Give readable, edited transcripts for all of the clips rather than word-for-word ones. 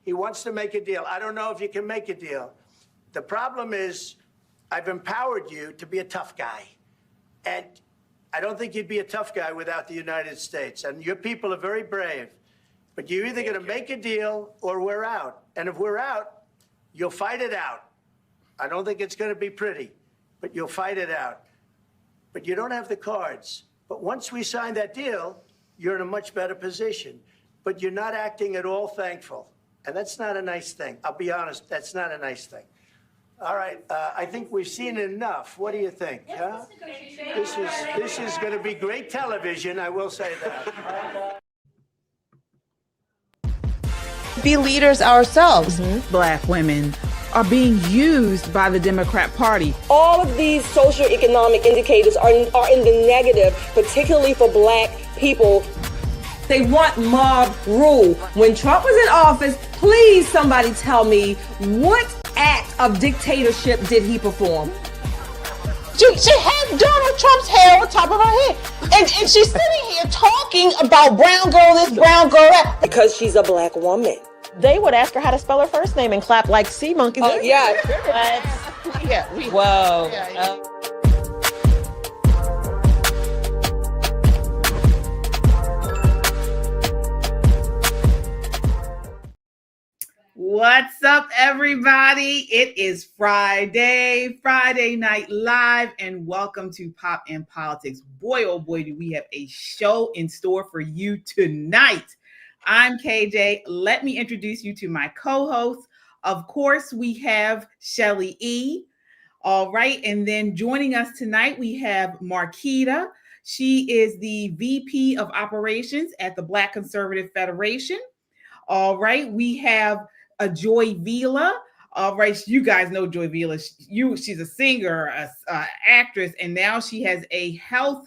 He wants to make a deal. I don't know if you can make a deal. The problem is I've empowered you to be a tough guy. And I don't think you'd be a tough guy without the United States. And your people are very brave. But you're either going to make a deal or we're out. And if we're out, you'll fight it out. I don't think it's going to be pretty, but you'll fight it out. But you don't have the cards. But once we sign that deal, you're in a much better position. But you're not acting at all thankful. And that's not a nice thing. I'll be honest, that's not a nice thing. All right, I think we've seen enough. What do you think? Huh? This is going to be great television, I will say that. Be leaders ourselves. Black women are being used by the Democrat Party. All of these socioeconomic indicators are in the negative, particularly for black people. They want mob rule. When Trump was in office, please somebody tell me what act of dictatorship did he perform? She had Donald Trump's hair on top of her head. And she's sitting here talking about brown girl this, brown girl that. Because she's a black woman. They would ask her how to spell her first name and clap like sea monkeys. Oh, yeah. Whoa. What's up, everybody? It is Friday Night Live, and welcome to Pop and Politics. Boy, oh boy, do we have a show in store for you tonight. I'm KJ. Let me introduce you to my co-hosts. Of course, we have Shelly E. All right, and then joining us tonight, we have Marquita. She is the VP of Operations at the Black Conservative Federation. All right, we have Joy Vila. All right, you guys know Joy Vila. She's a singer, a actress, and now she has a health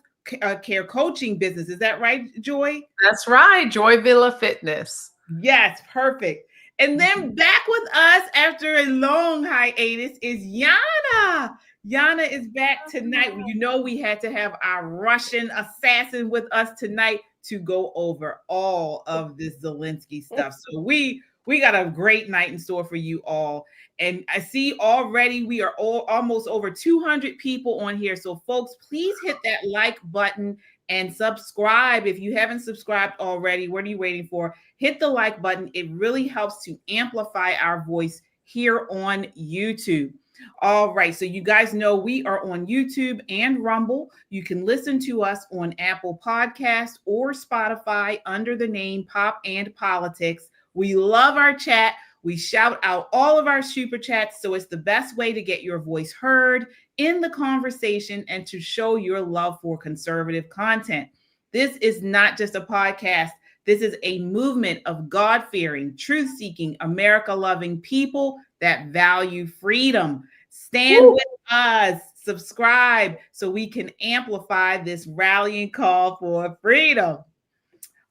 care coaching business. Is that right, Joy? That's right, Joy Villa Fitness. Yes, perfect. And then back with us after a long hiatus is Yana. Yana is back tonight. You know we had to have our Russian assassin with us tonight to go over all of this Zelenskyy stuff. So we got a great night in store for you all. And I see already we are almost over 200 people on here. So folks, please hit that like button and subscribe. If you haven't subscribed already, what are you waiting for? Hit the like button. It really helps to amplify our voice here on YouTube. All right, so you guys know we are on YouTube and Rumble. You can listen to us on Apple Podcasts or Spotify under the name Pop and Politics. We love our chat. We shout out all of our super chats, so it's the best way to get your voice heard in the conversation and to show your love for conservative content. This is not just a podcast. This is a movement of God-fearing, truth-seeking, America-loving people that value freedom. Stand with us, subscribe, so we can amplify this rallying call for freedom.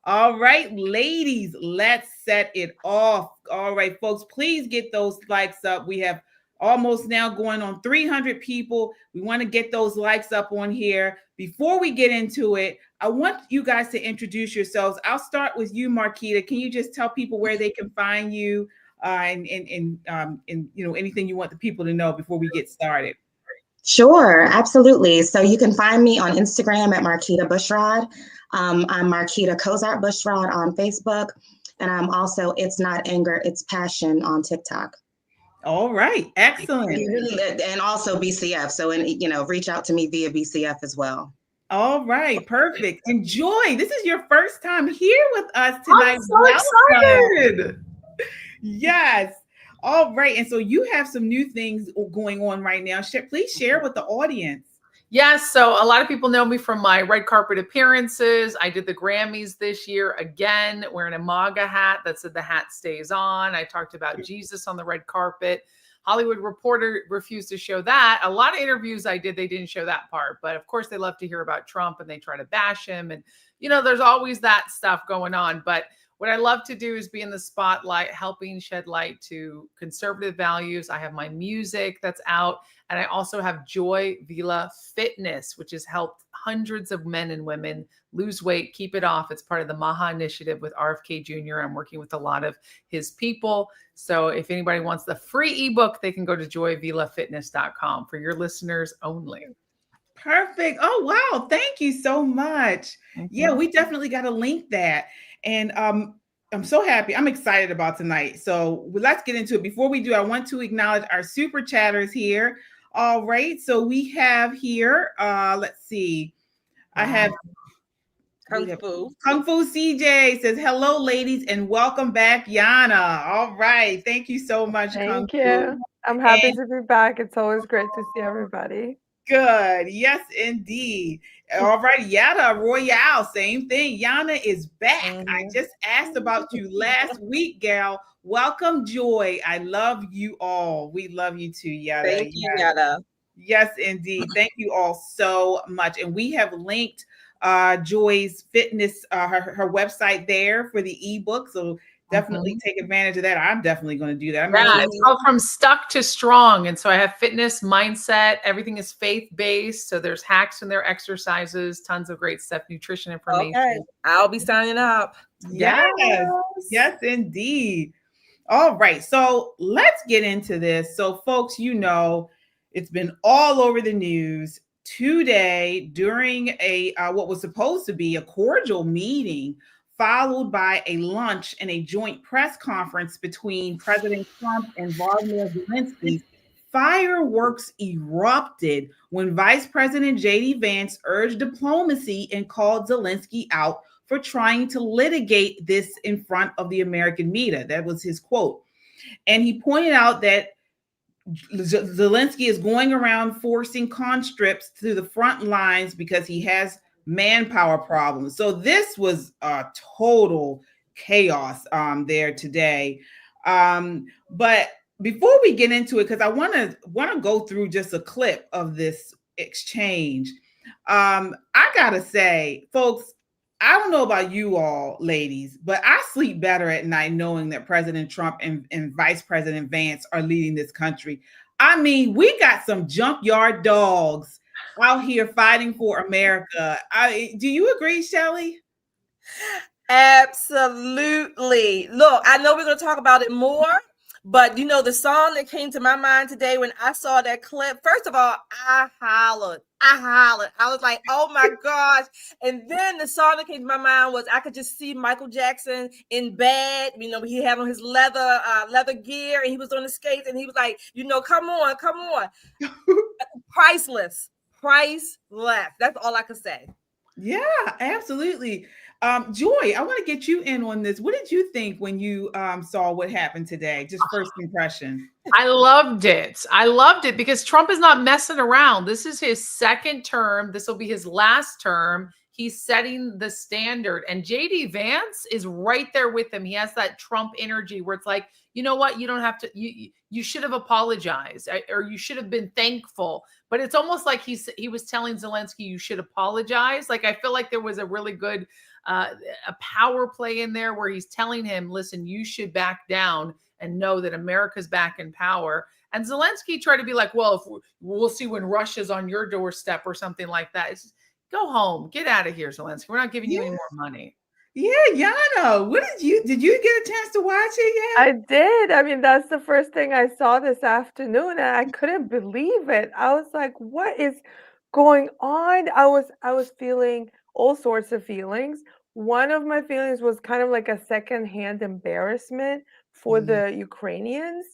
All right, ladies, let's set it off. All right, folks, please get those likes up. We have almost now going on 300 people. We want to get those likes up on here. Before we get into it, I want you guys to introduce yourselves. I'll start with you, Marquita. Can you just tell people where they can find you and you know, anything you want the people to know before we get started? Sure, absolutely. So you can find me on Instagram at Marquita Bushrod. I'm Marquita Cozart Bushrod on Facebook. And I'm also It's Not Anger, It's Passion on TikTok. All right, excellent. And also BCF. So, reach out to me via BCF as well. All right, perfect. And Joy, this is your first time here with us tonight. I'm so excited. Yes. All right. And so you have some new things going on right now. Please share with the audience. Yes, so a lot of people know me from my red carpet appearances. I did the Grammys this year again, wearing a MAGA hat that said the hat stays on. I talked about Jesus on the red carpet. Hollywood Reporter refused to show that. A lot of interviews I did, they didn't show that part. But of course, they love to hear about Trump and they try to bash him. And, there's always that stuff going on. But what I love to do is be in the spotlight, helping shed light to conservative values. I have my music that's out, and I also have Joy Villa Fitness, which has helped hundreds of men and women lose weight, keep it off. It's part of the Maha Initiative with RFK Jr. I'm working with a lot of his people. So if anybody wants the free ebook, they can go to joyvillafitness.com for your listeners only. Perfect. Oh, wow. Thank you so much. Yeah, we definitely got to link that. And I'm so happy. I'm excited about tonight. So let's get into it. Before we do, I want to acknowledge our super chatters here. All right. So we have here, let's see. I have Kung Fu CJ says, hello, ladies, and welcome back, Yana. All right. Thank you so much, Kung Thank you. I'm happy to be back. It's always great to see everybody. Good. Yes, indeed. All right. Yana Royale, same thing. Yana is back. I just asked about you last week, gal. Welcome, Joy. I love you all. We love you too, Yana. Thank you, Yana. Yes, indeed. Thank you all so much. And we have linked Joy's fitness, her website there for the ebook. So definitely take advantage of that. I'm definitely going to do that. It's all from stuck to strong. And so I have fitness, mindset, everything is faith-based. So there's hacks in there, exercises, tons of great stuff, nutrition information. Okay. I'll be signing up. Yes, indeed. All right. So let's get into this. So folks, you know, it's been all over the news today during a what was supposed to be a cordial meeting, followed by a lunch and a joint press conference between President Trump and Volodymyr Zelensky. Fireworks erupted when Vice President JD Vance urged diplomacy and called Zelensky out for trying to litigate this in front of the American media. That was his quote. And he pointed out that Zelensky is going around forcing conscripts to the front lines because he has manpower problems. So this was a total chaos there today. But before we get into it, because I want to go through just a clip of this exchange. I gotta say, folks, I don't know about you all, ladies, but I sleep better at night knowing that President Trump and Vice President Vance are leading this country. I mean, we got some junkyard dogs out here fighting for America. Do you agree, Shelley? Absolutely. Look, I know we're going to talk about it more, but you know, the song that came to my mind today when I saw that clip, first of all, I hollered. I was like, oh my gosh. And then the song that came to my mind was, I could just see Michael Jackson in bed. You know, he had on his leather gear and he was on the skates and he was like, you know, come on. Priceless. That's all I could say. Yeah, absolutely. Joy, I want to get you in on this. What did you think when you saw what happened today? Just first impression. I loved it because Trump is not messing around. This is his second term. This will be his last term. He's setting the standard. And JD Vance is right there with him. He has that Trump energy where it's like, you know what? You don't have to, you should have apologized or you should have been thankful. But it's almost like he was telling Zelensky, you should apologize. Like, I feel like there was a really good a power play in there where he's telling him, listen, you should back down and know that America's back in power. And Zelensky tried to be like, well, if we'll see when Russia's on your doorstep or something like that. It's just, go home, get out of here, Zelensky. We're not giving you any more money. Yeah, Yana, did you get a chance to watch it yet? I did. I mean, that's the first thing I saw this afternoon, and I couldn't believe it. I was like, what is going on? I was feeling all sorts of feelings. One of my feelings was kind of like a secondhand embarrassment for the Ukrainians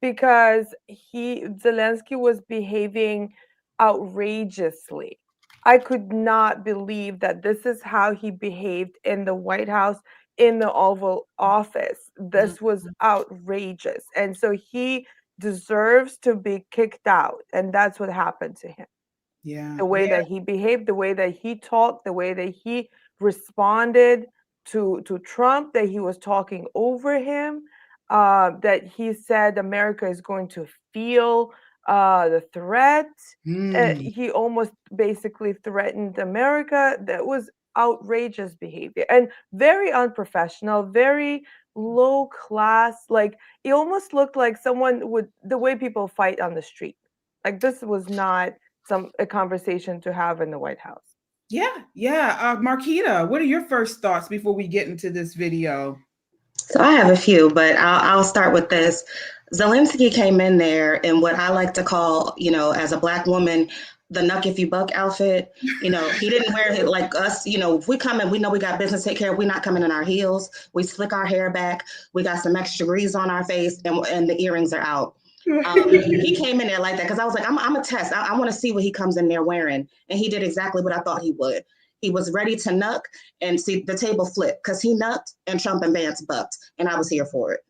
because Zelensky was behaving outrageously. I could not believe that this is how he behaved in the White House, in the Oval Office. This was outrageous. And so he deserves to be kicked out. And that's what happened to him. Yeah. The way that he behaved, the way that he talked, the way that he responded to Trump, that he was talking over him, that he said America is going to feel the threat. He almost basically threatened America. That was outrageous behavior and very unprofessional, very low class. Like it almost looked like someone would, the way people fight on the street. Like this was not a conversation to have in the White House. Yeah. Marquita, what are your first thoughts before we get into this video? So I have a few, but I'll start with this. Zelensky came in there in what I like to call, as a Black woman, the knuck if you buck outfit. He didn't wear it like us. If we come in, we know we got business to take care of. We're not coming in our heels. We slick our hair back. We got some extra grease on our face, and the earrings are out. He came in there like that because I was like, I'm a test. I want to see what he comes in there wearing. And he did exactly what I thought he would. He was ready to knuck and see the table flip because he knucked and Trump and Vance bucked. And I was here for it.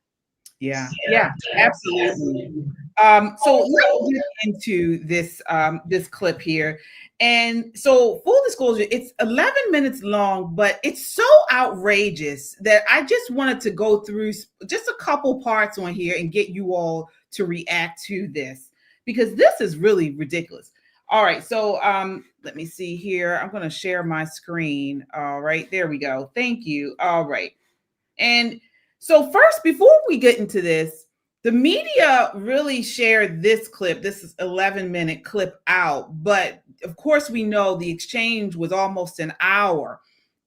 Yeah, absolutely. So let's get into this clip here. And so full disclosure, it's 11 minutes long, but it's so outrageous that I just wanted to go through just a couple parts on here and get you all to react to this because this is really ridiculous. All right, so let me see here. I'm going to share my screen. All right, there we go. Thank you. All right. And so first, before we get into this, the media really shared this clip. This is 11-minute clip out. But of course, we know the exchange was almost an hour.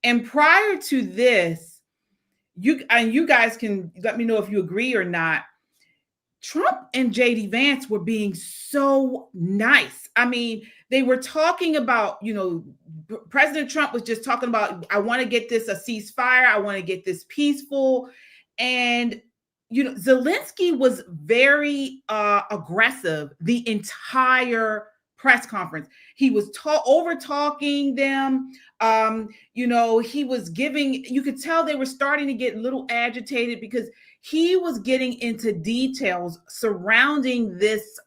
And prior to this, you guys can let me know if you agree or not. Trump and JD Vance were being so nice. I mean, they were talking about, President Trump was just talking about, I want to get this a ceasefire. I want to get this peaceful. And, Zelensky was very aggressive the entire press conference. He was over talking them. He was giving, you could tell they were starting to get a little agitated because he was getting into details surrounding this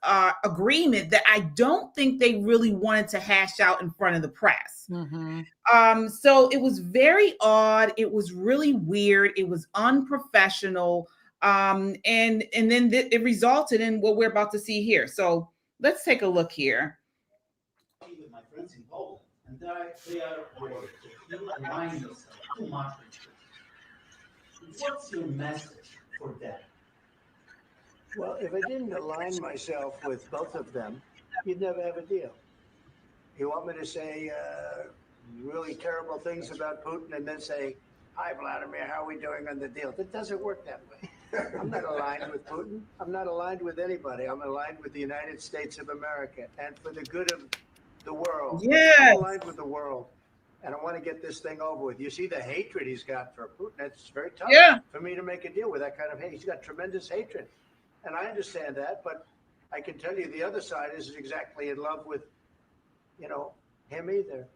agreement that I don't think they really wanted to hash out in front of the press. Mm-hmm. So it was very odd. It was really weird. It was unprofessional. And then it resulted in what we're about to see here. So let's take a look here. With my friends in Poland, and they are worried. You align yourself too much with them. What's your message for that? Well, if I didn't align myself with both of them, you'd never have a deal. You want me to say really terrible things about Putin and then say, hi, Vladimir, how are we doing on the deal? It doesn't work that way. I'm not aligned with Putin. I'm not aligned with anybody. I'm aligned with the United States of America and for the good of the world. Yes. I'm aligned with the world. And I want to get this thing over with. You see the hatred he's got for Putin. It's very tough for me to make a deal with that kind of hate. He's got tremendous hatred. And I understand that, but I can tell you the other side isn't exactly in love with, him either.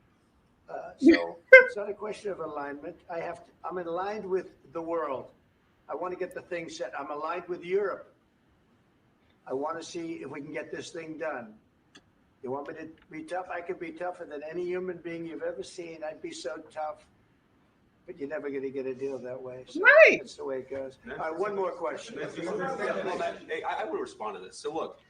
So it's not a question of alignment. I'm aligned with the world. I want to get the thing set. I'm aligned with Europe. I want to see if we can get this thing done. You want me to be tough? I could be tougher than any human being you've ever seen. I'd be so tough. But you're never going to get a deal that way. So right. That's the way it goes. One more question. Hey, I would respond to this. So look,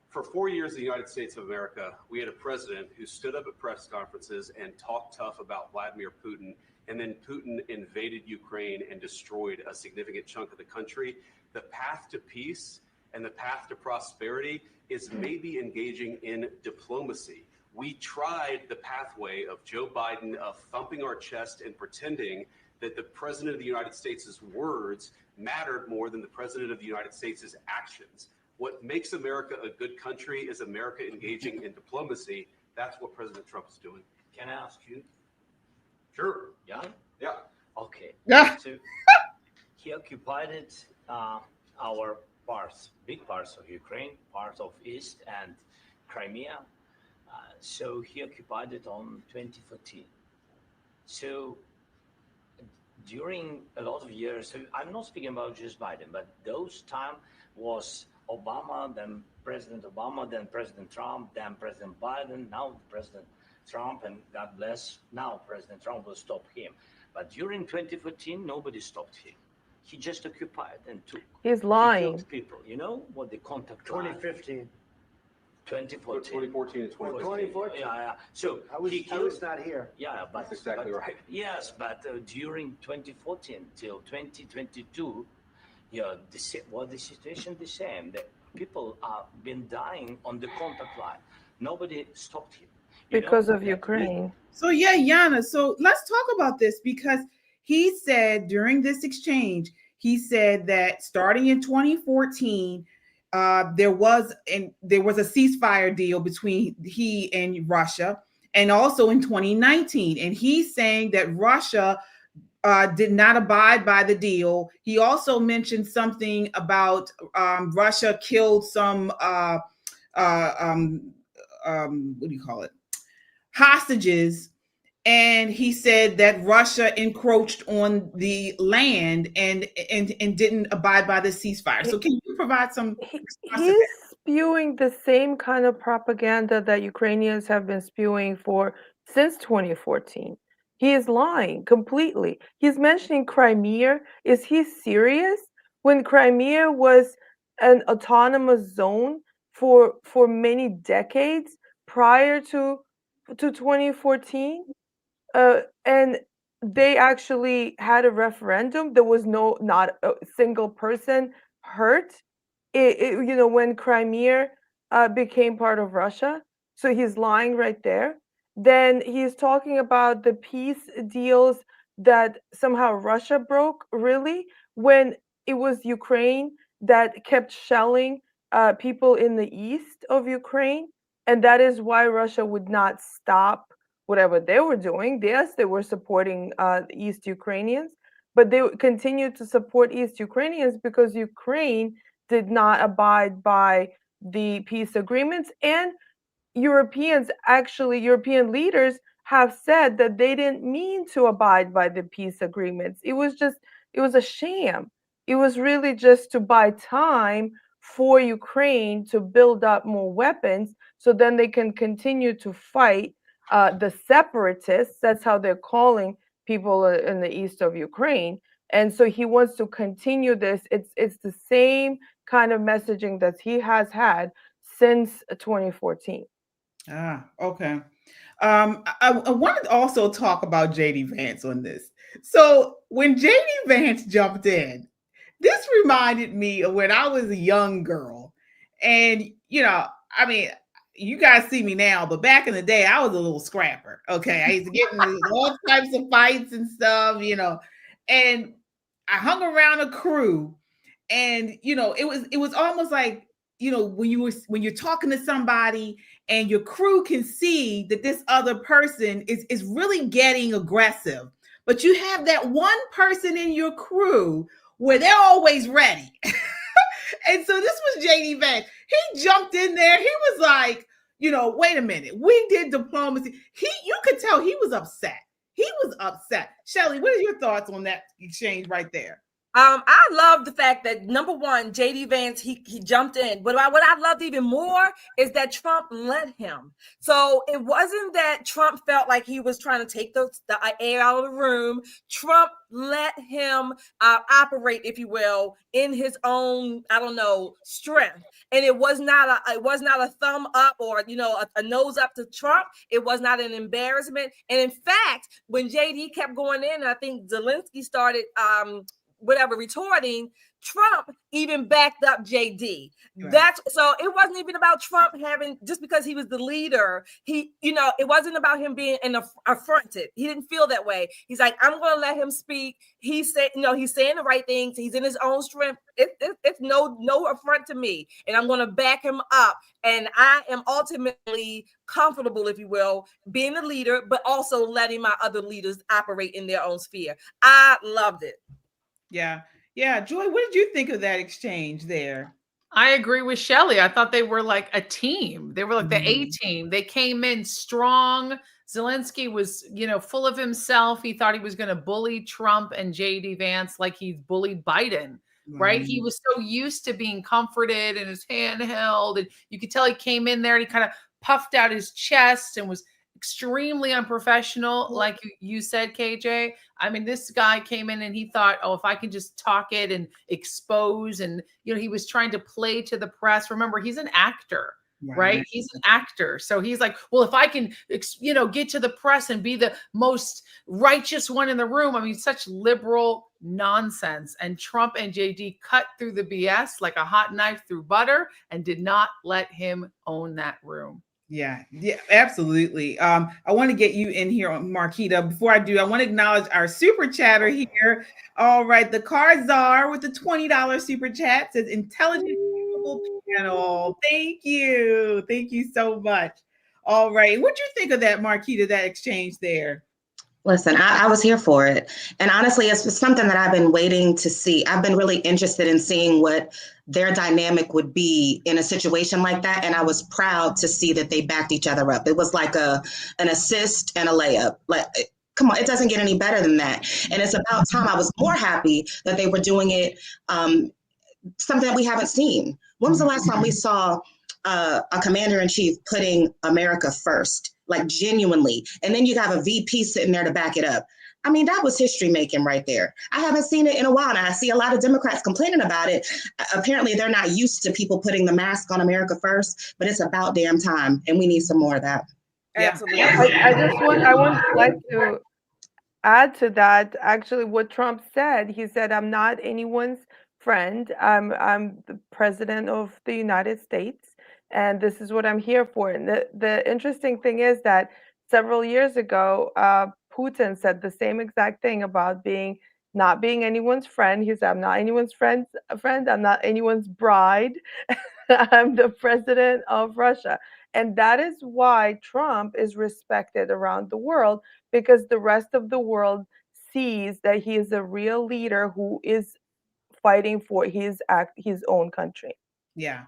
for 4 years in the United States of America, we had a president who stood up at press conferences and talked tough about Vladimir Putin. And then Putin invaded Ukraine and destroyed a significant chunk of the country. The path to peace and the path to prosperity is maybe engaging in diplomacy. We tried the pathway of Joe Biden of thumping our chest and pretending that the president of the United States' words mattered more than the president of the United States' actions. What makes America a good country is America engaging in diplomacy. That's what President Trump is doing. Can I ask you? Sure. Yeah? Yeah. Okay. Yeah. So he occupied our parts, big parts of Ukraine, parts of East and Crimea. So he occupied it on 2014. So during a lot of years, so I'm not speaking about just Biden, but those time was Obama, then President Obama, then President Trump, then President Biden, now President Trump, and God bless, now President Trump will stop him. But during 2014, nobody stopped him. He just occupied and took. He's lying. He killed people. You know what the contact 2015. 2014 and 2014. 2014. Yeah. So I was not here. Yeah, but That's exactly right. Yes, but during 2014 till 2022, yeah, the situation the same. The people have been dying on the contact line. Nobody stopped him. Because of Ukraine. So yeah, Yana. So let's talk about this, because he said during this exchange, he said that starting in 2014, there was a ceasefire deal between he and Russia, and also in 2019. And he's saying that Russia did not abide by the deal. He also mentioned something about Russia killed some what do you call it? Hostages. And he said that Russia encroached on the land and didn't abide by the ceasefire. So can you provide some? He's spewing the same kind of propaganda that Ukrainians have been spewing since 2014. He is lying completely. He's mentioning Crimea. Is he serious? When Crimea was an autonomous zone for many decades prior to 2014, and they actually had a referendum. There was not a single person hurt. When Crimea became part of Russia. So he's lying right there. Then he's talking about the peace deals that somehow Russia broke, really, when it was Ukraine that kept shelling people in the east of Ukraine. And that is why Russia would not stop whatever they were doing. Yes, they were supporting East Ukrainians, but they continued to support East Ukrainians because Ukraine did not abide by the peace agreements. And European leaders have said that they didn't mean to abide by the peace agreements. It was a sham. It was really just to buy time for Ukraine to build up more weapons so then they can continue to fight the separatists. That's how they're calling people in the east of Ukraine. And so he wants to continue this. It's the same kind of messaging that he has had since 2014. Okay. I wanted to also talk about JD Vance on this. So when JD Vance jumped in, this reminded me of when I was a young girl. And, you guys see me now, but back in the day, I was a little scrapper. Okay. I used to get into all types of fights and stuff, and I hung around a crew, and, it was almost like, when you're talking to somebody and your crew can see that this other person is really getting aggressive, but you have that one person in your crew where they're always ready. And so this was JD Vance. He jumped in there. He was like, wait a minute. We did diplomacy. You could tell he was upset. He was upset. Shelley, what are your thoughts on that exchange right there? I love the fact that, number one, JD Vance, he jumped in. But what I loved even more is that Trump let him. So it wasn't that Trump felt like he was trying to take the air out of the room. Trump let him operate, if you will, in his own, strength. And it was not a thumb up or, a nose up to Trump. It was not an embarrassment. And in fact, when JD kept going in, I think Zelensky started retorting, Trump even backed up JD. Right. So it wasn't even about Trump having, just because he was the leader, it wasn't about him being affronted. He didn't feel that way. He's like, I'm going to let him speak. He said, he's saying the right things. He's in his own strength. It's no affront to me. And I'm going to back him up. And I am ultimately comfortable, if you will, being the leader, but also letting my other leaders operate in their own sphere. I loved it. Yeah. Joy, what did you think of that exchange there? I agree with Shelley. I thought they were like a team. They were like the A team. They came in strong. Zelensky was, full of himself. He thought he was going to bully Trump and JD Vance like he bullied Biden, right? He was so used to being comforted and his hand held. And you could tell he came in there and he kind of puffed out his chest and was extremely unprofessional, like you said, KJ. I mean, this guy came in and he thought, if I can just talk it and expose, and he was trying to play to the press. Remember, he's an actor, right? He's an actor. So he's like, well, if I can, get to the press and be the most righteous one in the room. I mean, such liberal nonsense. And Trump and JD cut through the BS like a hot knife through butter and did not let him own that room. Yeah, absolutely. I want to get you in here on Marquita. Before I do, I want to acknowledge our super chatter here. All right, the car czar with the $20 super chat says intelligent people panel. Thank you so much. All right, what do you think of that, Marquita? That exchange there? Listen, I was here for it. And honestly, it's something that I've been waiting to see. I've been really interested in seeing what their dynamic would be in a situation like that. And I was proud to see that they backed each other up. It was like an assist and a layup. Like, come on, it doesn't get any better than that. And it's about time. I was more happy that they were doing it, something that we haven't seen. When was the last time we saw a commander-in-chief putting America first? Like genuinely. And then you have a VP sitting there to back it up. I mean, that was history making right there. I haven't seen it in a while. And I see a lot of Democrats complaining about it. Apparently, they're not used to people putting the mask on America first, but it's about damn time. And we need some more of that. Absolutely. I would like to add to that, actually, what Trump said. He said, I'm not anyone's friend. I'm the president of the United States. And this is what I'm here for. And the interesting thing is that several years ago, Putin said the same exact thing about not being anyone's friend. He said, I'm not anyone's friend. I'm not anyone's bride. I'm the president of Russia. And that is why Trump is respected around the world, because the rest of the world sees that he is a real leader who is fighting for his own country. Yeah.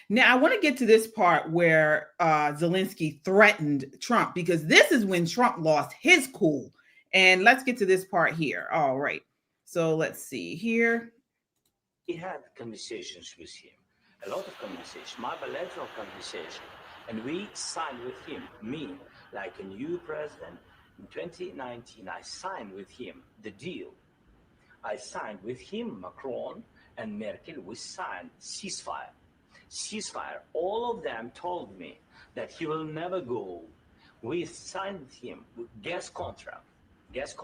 Now, I want to get to this part where Zelensky threatened Trump, because this is when Trump lost his cool. And let's get to this part here. All right. So let's see here. We had conversations with him, a lot of conversations, my bilateral conversation. And we signed with him, me, like a new president. In 2019, I signed with him the deal. I signed with him, Macron and Merkel, we signed ceasefire. All of them told me that he will never go. We signed with him gas contract. Yes,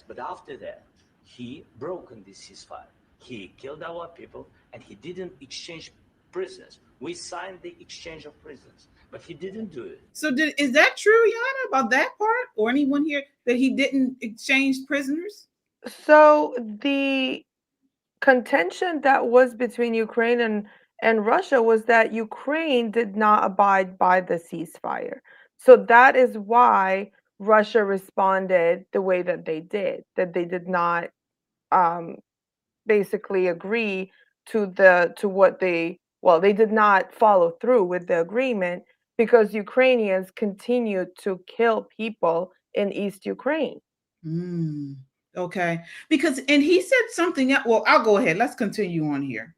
but after that, he broken this ceasefire. He killed our people and he didn't exchange prisoners. We signed the exchange of prisoners, but he didn't do it. So is that true, Yana, about that part? Or anyone here that he didn't exchange prisoners? So the contention that was between Ukraine and Russia was that Ukraine did not abide by the ceasefire. So that is why Russia responded the way that they did, that they did not basically agree to what they did not follow through with the agreement, because Ukrainians continued to kill people in East Ukraine. Okay. And he said something else. Well, I'll go ahead. Let's continue on here.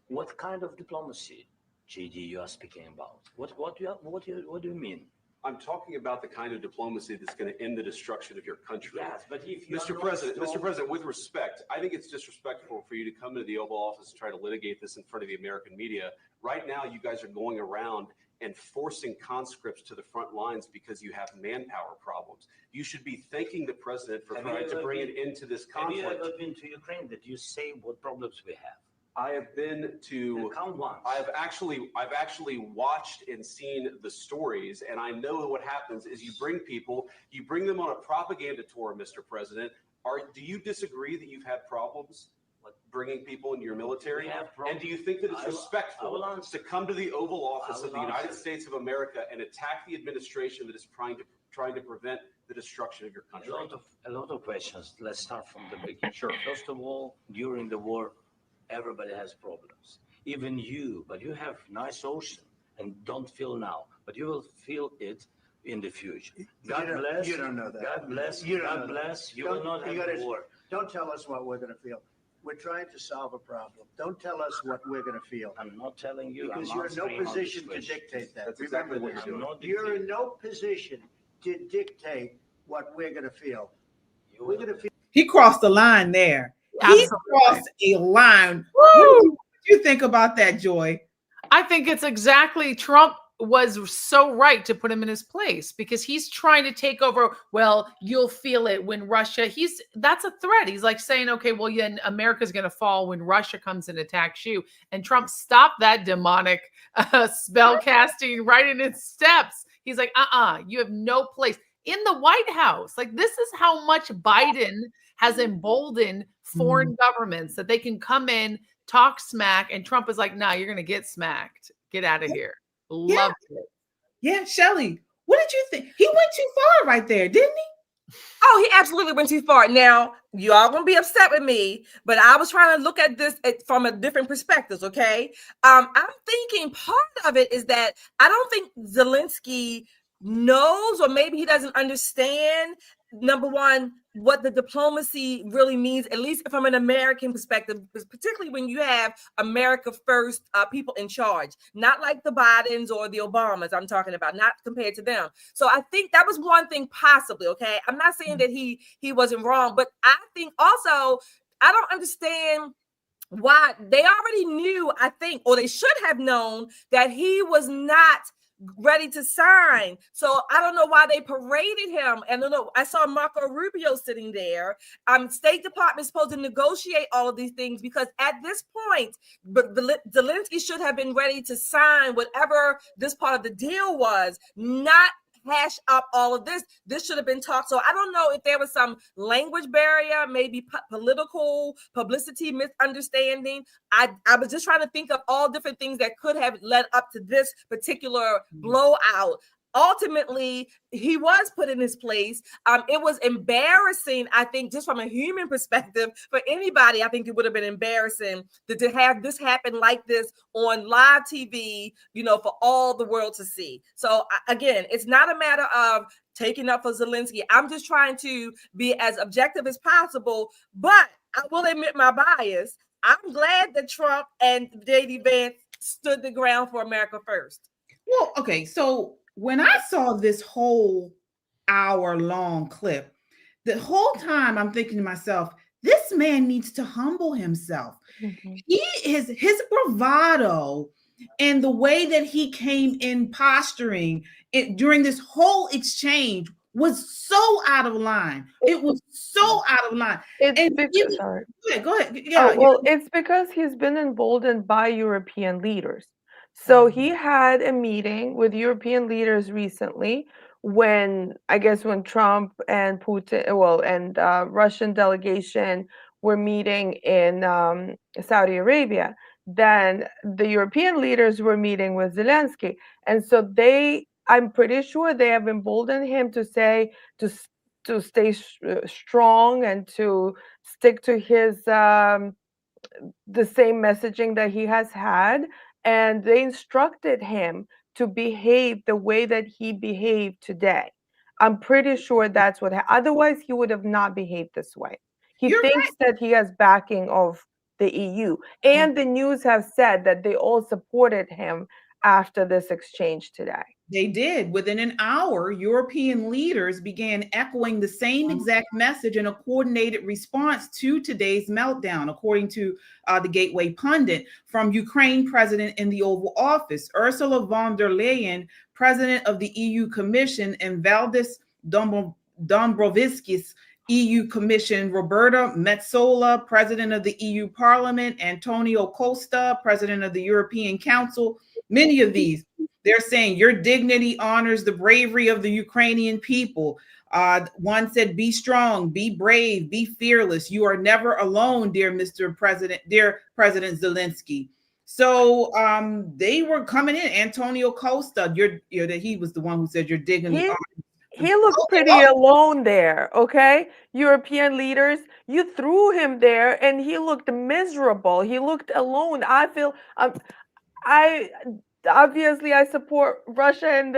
What kind of diplomacy, JD, you are speaking about? What do you mean? I'm talking about the kind of diplomacy that's going to end the destruction of your country. Yes, but if you Mr. President, with respect, I think it's disrespectful for you to come into the Oval Office and try to litigate this in front of the American media. Right now, you guys are going around and forcing conscripts to the front lines because you have manpower problems. You should be thanking the president for trying to bring it into this conflict. Have you ever been to Ukraine? Did you say what problems we have? I have been to. Count once. I've actually watched and seen the stories, and I know what happens is you bring them on a propaganda tour, Mr. President. Do you disagree that you've had problems bringing people into your military? And do you think that it's respectful to come to the Oval Office of the United States of America and attack the administration that is trying to prevent the destruction of your country? A lot of questions. Let's start from the beginning. Sure. First of all, during the war, everybody has problems, even you, but you have nice ocean and don't feel now, but you will feel it in the future. God bless. You don't know that. God bless. God bless. You will not have war. Don't tell us what we're going to feel. We're trying to solve a problem. Don't tell us what we're going to feel. I'm not telling you. Because you're in no position to dictate that. That's exactly what you're doing. You're in no position to dictate what we're going to feel. We're going to feel. He crossed the line there. Absolutely. He crossed a line. What do you think about that, Joy? I think it's exactly Trump was so right to put him in his place because he's trying to take over. Well, you'll feel it when Russia, that's a threat. He's like saying, okay, well, yeah, America's going to fall when Russia comes and attacks you. And Trump stopped that demonic spell casting right in its steps. He's like, you have no place in the White House. Like, this is how much Biden has emboldened foreign governments that they can come in, talk smack, and Trump is like, nah, you're going to get smacked. Get out of here. Loved it. Yeah, Shelley, what did you think? He went too far right there, didn't he? Oh, he absolutely went too far. Now, you all gonna be upset with me, but I was trying to look at this from a different perspective, okay? I'm thinking part of it is that I don't think Zelensky knows, or maybe he doesn't understand, number one, what the diplomacy really means, at least from an American perspective, particularly when you have America first people in charge, not like the Bidens or the Obamas I'm talking about, not compared to them. So I think that was one thing possibly, okay? I'm not saying that he wasn't wrong, but I think also, I don't understand why they already knew, I think, or they should have known that he was not ready to sign. So I don't know why they paraded him. And I saw Marco Rubio sitting there. State Department is supposed to negotiate all of these things because at this point, but Zelensky should have been ready to sign whatever this part of the deal was, not hash up all of this. This should have been talked. So I don't know if there was some language barrier, maybe political publicity misunderstanding. I was just trying to think of all different things that could have led up to this particular blowout. Ultimately, he was put in his place. It was embarrassing, I think, just from a human perspective, for anybody. I think it would have been embarrassing to have this happen like this on live TV, for all the world to see. So again, it's not a matter of taking up for Zelensky. I'm just trying to be as objective as possible, but I will admit my bias. I'm glad that Trump and JD Vance stood the ground for America first. Well, okay, so when I saw this whole hour-long clip, the whole time I'm thinking to myself, this man needs to humble himself. Mm-hmm. His bravado and the way that he came in posturing during this whole exchange was so out of line. It was so out of line. Sorry. Go ahead. Yeah, it's because he's been emboldened by European leaders. So he had a meeting with European leaders recently when Trump and Putin, and Russian delegation were meeting in Saudi Arabia. Then the European leaders were meeting with Zelensky. And so I'm pretty sure they have emboldened him to say, to stay strong and to stick to his, the same messaging that he has had. And they instructed him to behave the way that he behaved today. I'm pretty sure that's what happened. Otherwise, he would have not behaved this way. He thinks that he has backing of the EU. And the news have said that they all supported him after this exchange today. They did. Within an hour, European leaders began echoing the same exact message in a coordinated response to today's meltdown, according to the Gateway pundit. From Ukraine president in the Oval Office, Ursula von der Leyen, president of the EU Commission, and Valdis Dombrovskis, EU Commission, Roberta Metsola, president of the EU Parliament, Antonio Costa, president of the European Council. Many of these, they're saying your dignity honors the bravery of the Ukrainian people. One said, be strong, be brave, be fearless. You are never alone, dear President Zelensky. So they were coming in. Antonio Costa, he was the one who said your dignity honors. He looked pretty alone there, okay? European leaders, you threw him there and he looked miserable. He looked alone. I feel, I support Russia in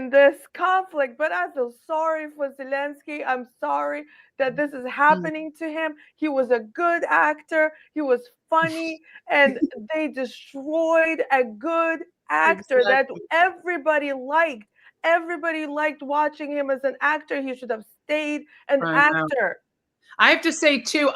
this conflict, but I feel sorry for Zelensky. I'm sorry that this is happening to him. He was a good actor. He was funny, and they destroyed a good actor that everybody liked. Everybody liked watching him as an actor. He should have stayed an actor. I have to say too,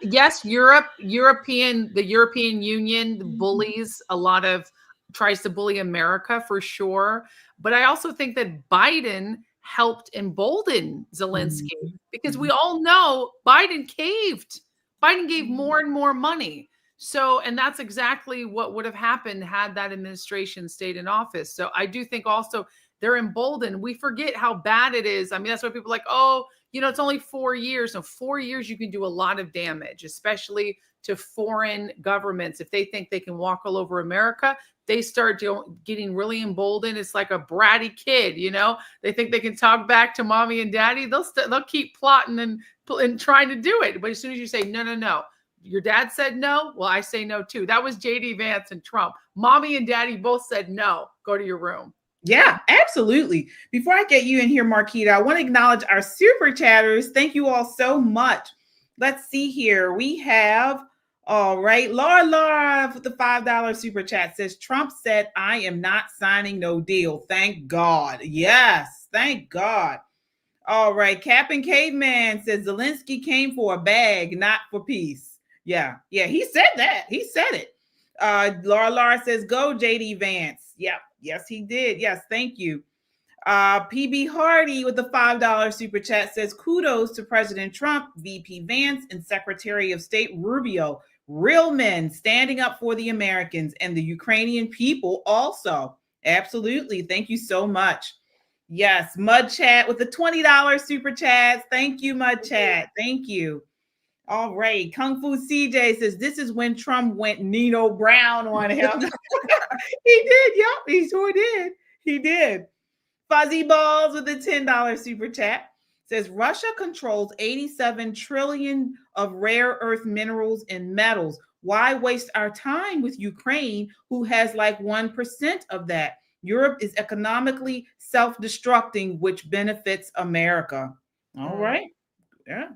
yes, the European Union bullies a lot of tries to bully America for sure. But I also think that Biden helped embolden Zelensky because we all know Biden caved. Biden gave more and more money. So, and that's exactly what would have happened had that administration stayed in office. So I do think also they're emboldened. We forget how bad it is. I mean, that's why people are like, oh, you know, it's only 4 years. So 4 years, you can do a lot of damage, especially to foreign governments. If they think they can walk all over America, they start getting really emboldened. It's like a bratty kid, you know, they think they can talk back to mommy and daddy. They'll keep plotting and trying to do it. But as soon as you say, no, your dad said no, well, I say no too. That was JD Vance and Trump. Mommy and daddy both said no, go to your room. Yeah, absolutely. Before I get you in here, Marquita, I want to acknowledge our super chatters. Thank you all so much. Let's see here. We have, all right, Laura with the $5 super chat says, Trump said, I am not signing no deal. Thank God. Yes, thank God. All right, Captain Caveman says, Zelensky came for a bag, not for peace. Yeah, he said that. He said it. Laura says, go JD Vance. Yep. Yes, he did. Yes, thank you. PB Hardy with the $5 super chat says, kudos to President Trump, VP Vance, and Secretary of State Rubio. Real men standing up for the Americans and the Ukrainian people also. Absolutely. Thank you so much. Yes, Mud Chat with the $20 super chat. Thank you, Mud Chat. Thank you. All right. Kung Fu CJ says, this is when Trump went Nino Brown on him. He did. Yep. He sure did. He did. Fuzzy Balls with the $10 super chat says, Russia controls 87 trillion of rare earth minerals and metals. Why waste our time with Ukraine, who has like 1% of that? Europe is economically self-destructing, which benefits America. All right. Yeah.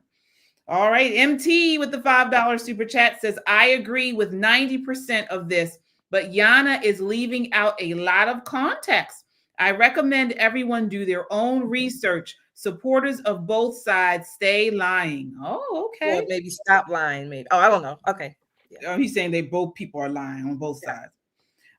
All right, MT with the $5 super chat says, I agree with 90% of this, but Yana is leaving out a lot of context. I recommend everyone do their own research. Supporters of both sides stay lying. Oh, okay. Or maybe stop lying, maybe. Oh, I don't know. Okay. Yeah. He's saying they both people are lying on both sides.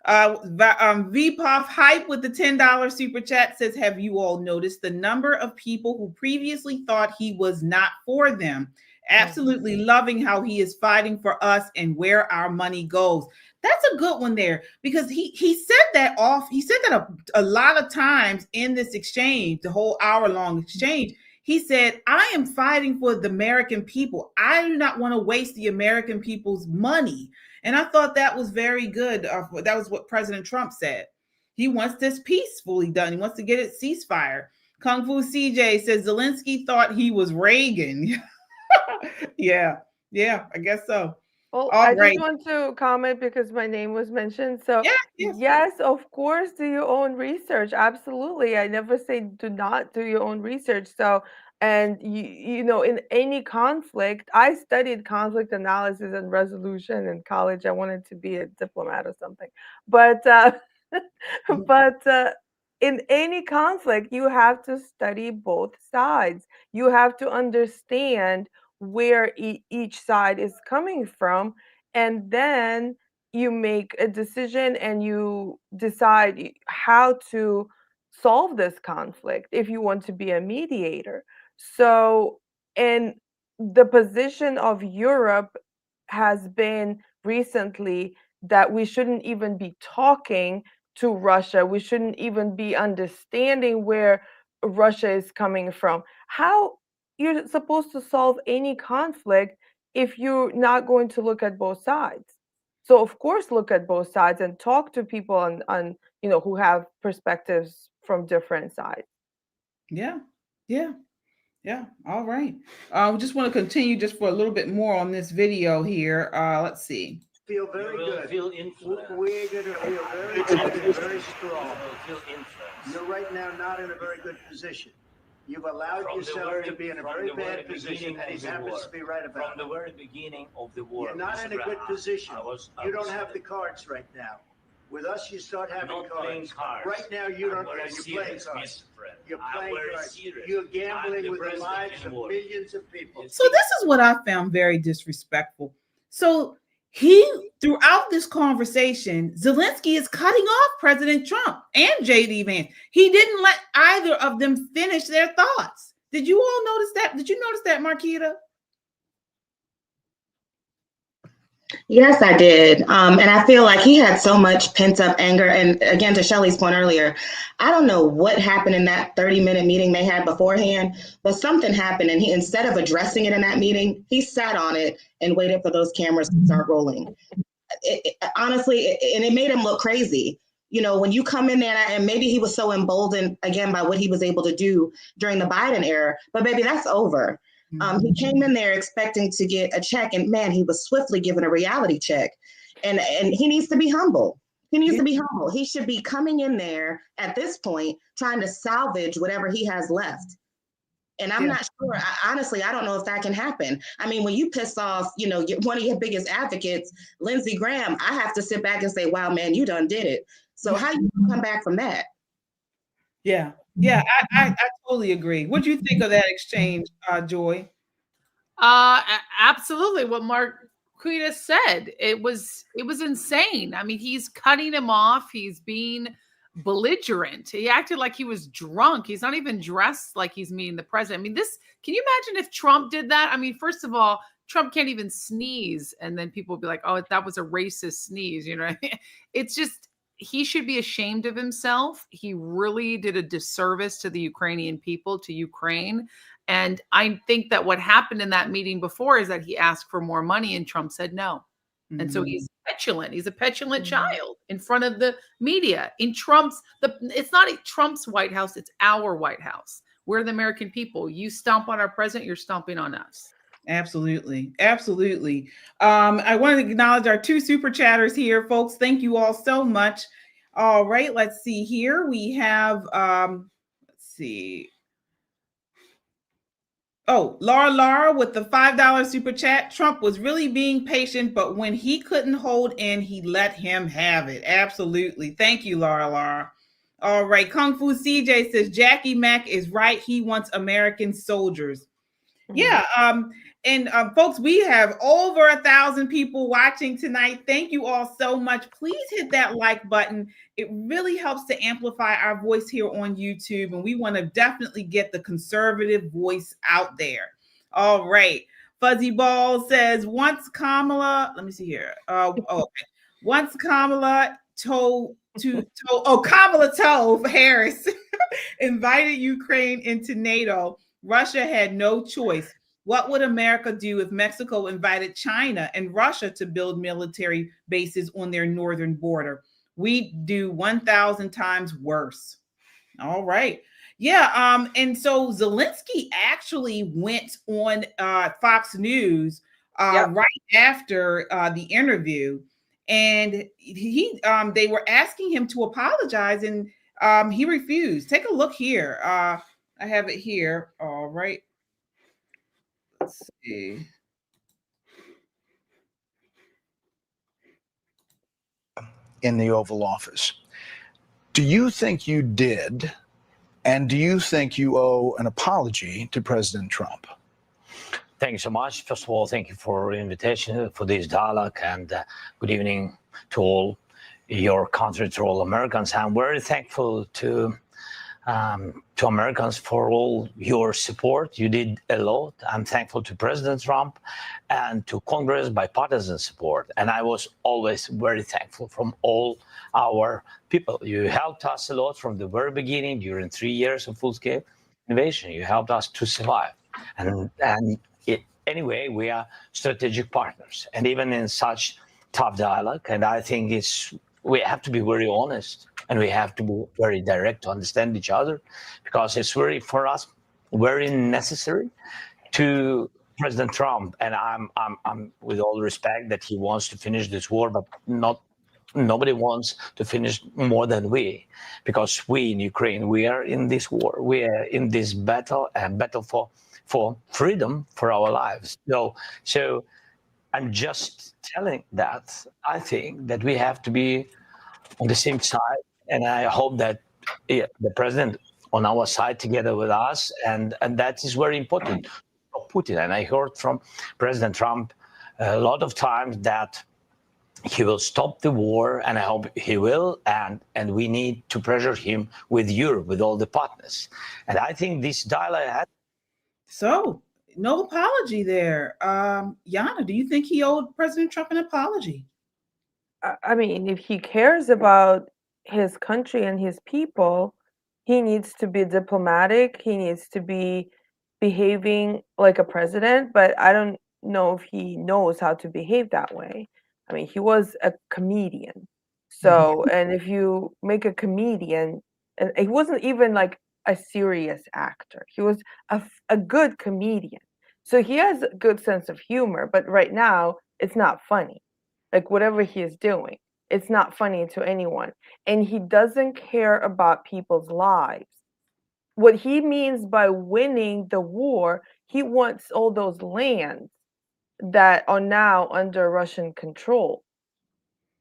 VPOF Hype with the $10 super chat says, have you all noticed the number of people who previously thought he was not for them? Absolutely loving how he is fighting for us and where our money goes. That's a good one there, because he said that a lot of times in this exchange, the whole hour-long exchange. He said, I am fighting for the American people. I do not want to waste the American people's money. And I thought that was very good. That was what President Trump said. He wants this peacefully done. He wants to get it ceasefire. Kung Fu CJ says Zelensky thought he was Reagan. Yeah, I guess so. Well, I just want to comment because my name was mentioned. So yes, of course, do your own research. Absolutely. I never say do not do your own research. So, and you know, in any conflict, I studied conflict analysis and resolution in college. I wanted to be a diplomat or something. But in any conflict, you have to study both sides. You have to understand where each side is coming from, and then you make a decision and you decide how to solve this conflict if you want to be a mediator. So, and the position of Europe has been recently that we shouldn't even be talking to Russia. We shouldn't even be understanding where Russia is coming from. How you're supposed to solve any conflict if you're not going to look at both sides? So of course, look at both sides and talk to people on you know, who have perspectives from different sides. Yeah. All right. We just want to continue just for a little bit more on this video here. Let's see. Feel very good. Feel influenced. We're going to feel very good and very strong. Feel influenced. You're right now not in a very good position. You've allowed yourself to be in a very bad position, and he happens to be right about it. From the very beginning of the war. You're not in a good position. You don't have the cards right now. With us, you start having cards. Right now, you don't. You're playing cards. You're playing cards. You're gambling with the lives of millions of people. So this is what I found very disrespectful. So he throughout this conversation, Zelensky is cutting off President Trump and JD Vance. He didn't let either of them finish their thoughts. Did you all notice that? Did you notice that, Marquita? Yes, I did. And I feel like he had so much pent up anger. And again, to Shelley's point earlier, I don't know what happened in that 30-minute meeting they had beforehand, but something happened. And he, instead of addressing it in that meeting, he sat on it and waited for those cameras to start rolling. Honestly, and it made him look crazy. You know, when you come in there, and maybe he was so emboldened again by what he was able to do during the Biden era, but baby, that's over. He came in there expecting to get a check, and man, he was swiftly given a reality check. And he needs to be humble. He needs to be humble. He should be coming in there at this point, trying to salvage whatever he has left. And I'm not sure. Honestly, I don't know if that can happen. I mean, when you piss off, you know, one of your biggest advocates, Lindsey Graham, I have to sit back and say, wow, man, you done did it. So how you come back from that? Yeah, I totally agree. What do you think of that exchange, Joy? Absolutely. What Marquita said, it was insane. I mean, he's cutting him off. He's being belligerent. He acted like he was drunk. He's not even dressed like he's meeting the president. I mean, can you imagine if Trump did that? I mean, first of all, Trump can't even sneeze. And then people would be like, oh, that was a racist sneeze. You know, it's just, he should be ashamed of himself. He really did a disservice to the Ukrainian people, to Ukraine. And I think that what happened in that meeting before is that he asked for more money and Trump said no. And so he's petulant. He's a petulant child in front of the media. In it's not Trump's White House, it's our White House. We're the American people. You stomp on our president, you're stomping on us. Absolutely. Absolutely. I want to acknowledge our 2 super chatters here, folks. Thank you all so much. All right, let's see here. We have, let's see. Oh, Laura with the $5 super chat. Trump was really being patient, but when he couldn't hold in, he let him have it. Absolutely. Thank you, Laura. All right. Kung Fu CJ says Jackie Mack is right. He wants American soldiers. Yeah. And folks, we have over 1,000 people watching tonight. Thank you all so much. Please hit that like button. It really helps to amplify our voice here on YouTube. And we want to definitely get the conservative voice out there. All right. Fuzzy Ball says once Kamala, let me see here. Once Kamala Kamala Tove Harris invited Ukraine into NATO, Russia had no choice. What would America do if Mexico invited China and Russia to build military bases on their northern border? We'd do 1,000 times worse. All right. Yeah. And so Zelensky actually went on Fox News right after the interview, and they were asking him to apologize, and he refused. Take a look here. I have it here. All right. Let's see. In the Oval Office. Do you think you did, and do you think you owe an apology to President Trump? Thank you so much. First of all, thank you for the invitation for this dialogue, and good evening to all your country, to all Americans. I'm very thankful to Americans for all your support. You did a lot. I'm thankful to President Trump and to Congress bipartisan support. And I was always very thankful from all our people. You helped us a lot from the very beginning during 3 years of full-scale invasion. You helped us to survive. Anyway, we are strategic partners. And even in such tough dialogue, and I think we have to be very honest and we have to be very direct to understand each other, because it's for us very necessary to President Trump. And I'm with all respect that he wants to finish this war, but nobody wants to finish more than we, because we in Ukraine, we are in this war, we are in this battle, and battle for freedom for our lives. So I'm just telling that I think that we have to be on the same side, and I hope that the president on our side together with us, and that is very important for Putin. And I heard from President Trump a lot of times that he will stop the war, and I hope he will. And we need to pressure him with Europe, with all the partners. And I think this dialogue has. So, no apology there. Yana, do you think he owed President Trump an apology? I mean, if he cares about his country and his people, he needs to be diplomatic. He needs to be behaving like a president, but I don't know if he knows how to behave that way. I mean, he was a comedian. So, and if you make a comedian, and he wasn't even like a serious actor, he was a good comedian. So he has a good sense of humor, but right now it's not funny. Like whatever he is doing, it's not funny to anyone. And he doesn't care about people's lives. What he means by winning the war, he wants all those lands that are now under Russian control.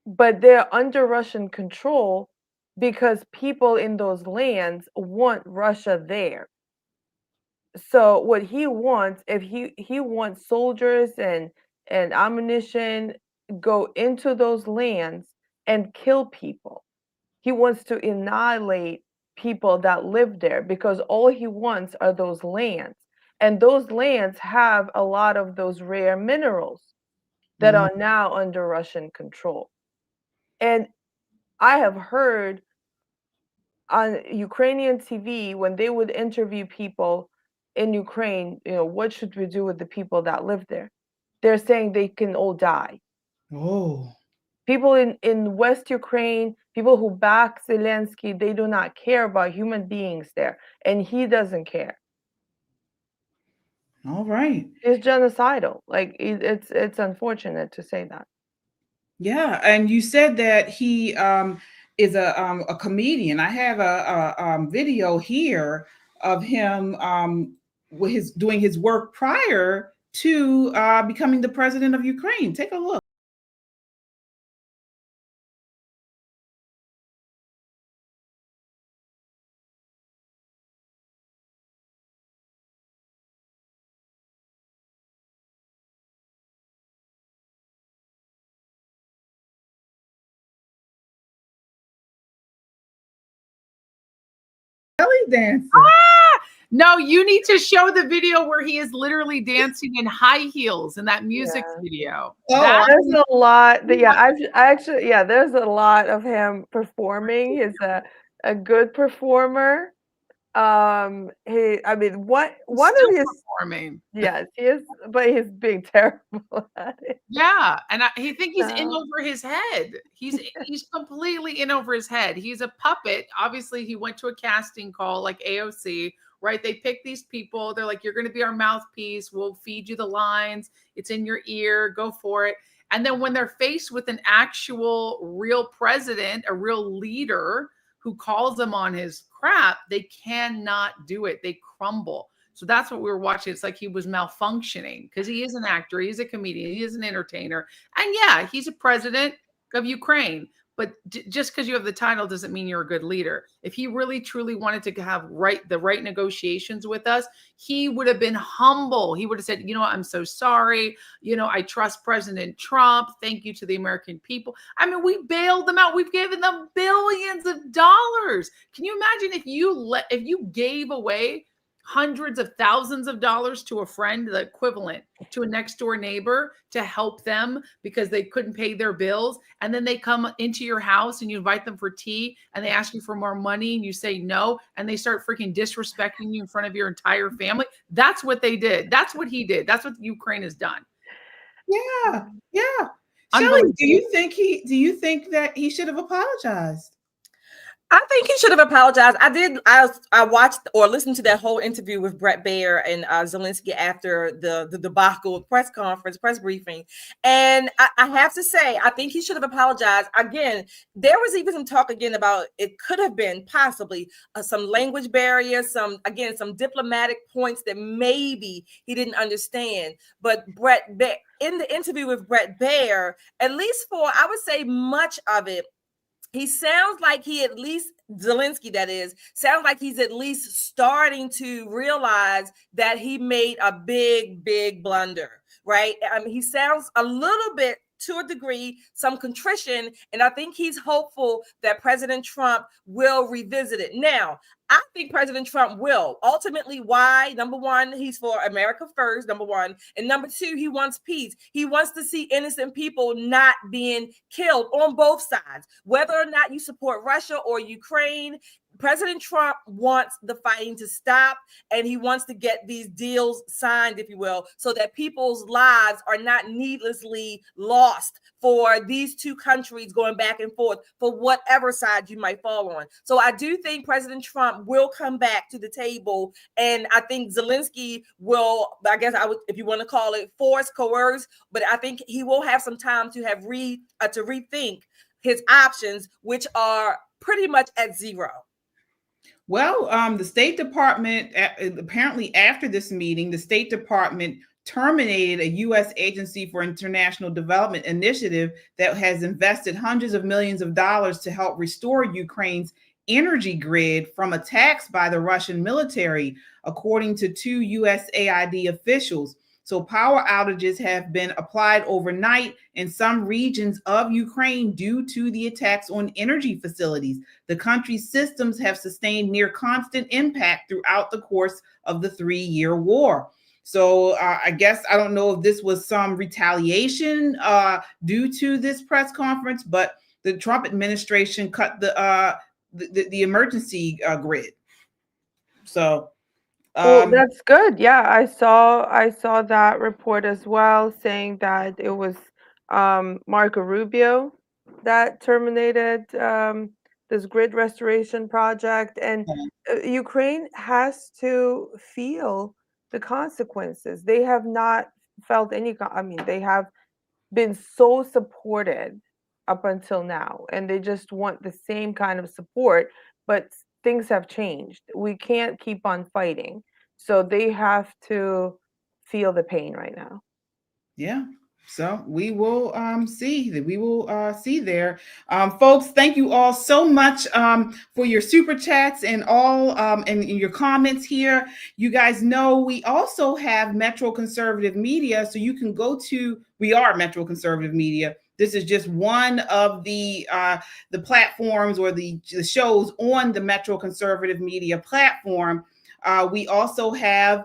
But they're under Russian control because people in those lands want Russia there. So what he wants, if he wants soldiers and ammunition go into those lands and kill people. He wants to annihilate people that live there because all he wants are those lands. And those lands have a lot of those rare minerals that are now under Russian control. And I have heard on Ukrainian TV when they would interview people in Ukraine, what should we do with the people that live there? They're saying they can all die. Oh. People in West Ukraine, people who back Zelensky, they do not care about human beings there. And he doesn't care. All right. It's genocidal. Like it's unfortunate to say that. Yeah, and you said that he is a comedian. I have a video here of him with doing his work prior to becoming the president of Ukraine. Take a look. Belly dancing. No, you need to show the video where he is literally dancing in high heels in that music video. Oh, there's a lot. There's a lot of him performing. He's a good performer. One of his performing. Yes, he is, but he's being terrible at it. Yeah, and he think he's in over his head. He's completely in over his head. He's a puppet. Obviously, he went to a casting call like AOC, right? They pick these people. They're like, you're going to be our mouthpiece. We'll feed you the lines. It's in your ear. Go for it. And then when they're faced with an actual real president, a real leader who calls them on his crap, they cannot do it. They crumble. So that's what we were watching. It's like he was malfunctioning because he is an actor. He's a comedian. He is an entertainer. And yeah, he's a president of Ukraine. But just because you have the title doesn't mean you're a good leader. If he really, truly wanted to have the right negotiations with us, he would have been humble. He would have said, you know what, I'm so sorry. I trust President Trump. Thank you to the American people. I mean, we bailed them out. We've given them billions of dollars. Can you imagine if you gave away hundreds of thousands of dollars to a friend, the equivalent to a next door neighbor, to help them because they couldn't pay their bills, and then they come into your house and you invite them for tea and they ask you for more money and you say no, and they start freaking disrespecting you in front of your entire family? That's what they did. That's what he did. That's what Ukraine has done. Yeah. Shelley, do you think that he should have apologized? I think he should have apologized. I watched or listened to that whole interview with Bret Baier and Zelensky after the debacle press briefing. And I have to say, I think he should have apologized. Again, there was even some talk again about it could have been possibly some language barriers, some diplomatic points that maybe he didn't understand. But Bret Baier, in the interview with Bret Baier, at least for, I would say, much of it, he sounds like Zelensky, that is, sounds like he's at least starting to realize that he made a big, big blunder, right? I mean, he sounds a little bit to a degree, some contrition, and I think he's hopeful that President Trump will revisit it. Now, I think President Trump will. Ultimately, why? Number one, he's for America first, number one. And number two, he wants peace. He wants to see innocent people not being killed on both sides. Whether or not you support Russia or Ukraine, President Trump wants the fighting to stop, and he wants to get these deals signed, if you will, so that people's lives are not needlessly lost for these two countries going back and forth for whatever side you might fall on. So I do think President Trump will come back to the table, and I think Zelensky will, I guess I would, if you want to call it, force, coerce, but I think he will have some time to have to rethink his options, which are pretty much at zero. Well, the State Department, apparently after this meeting, the State Department terminated a U.S. Agency for International Development initiative that has invested hundreds of millions of dollars to help restore Ukraine's energy grid from attacks by the Russian military, according to two USAID officials. So power outages have been applied overnight in some regions of Ukraine due to the attacks on energy facilities. The country's systems have sustained near constant impact throughout the course of the 3-year war. So I guess I don't know if this was some retaliation due to this press conference, but the Trump administration cut the emergency grid. So. Well, that's good. Yeah, I saw that report as well, saying that it was Marco Rubio that terminated this grid restoration project, and Ukraine has to feel the consequences. They have not felt any. I mean, they have been so supported up until now, and they just want the same kind of support, but things have changed. We can't keep on fighting. So they have to feel the pain right now. Yeah. So we will see. We will see there. Folks, thank you all so much for your super chats and all and your comments here. You guys know we also have Metro Conservative Media. So you can go to, we are Metro Conservative Media. This is just one of the platforms or the shows on the Metro Conservative Media platform. We also have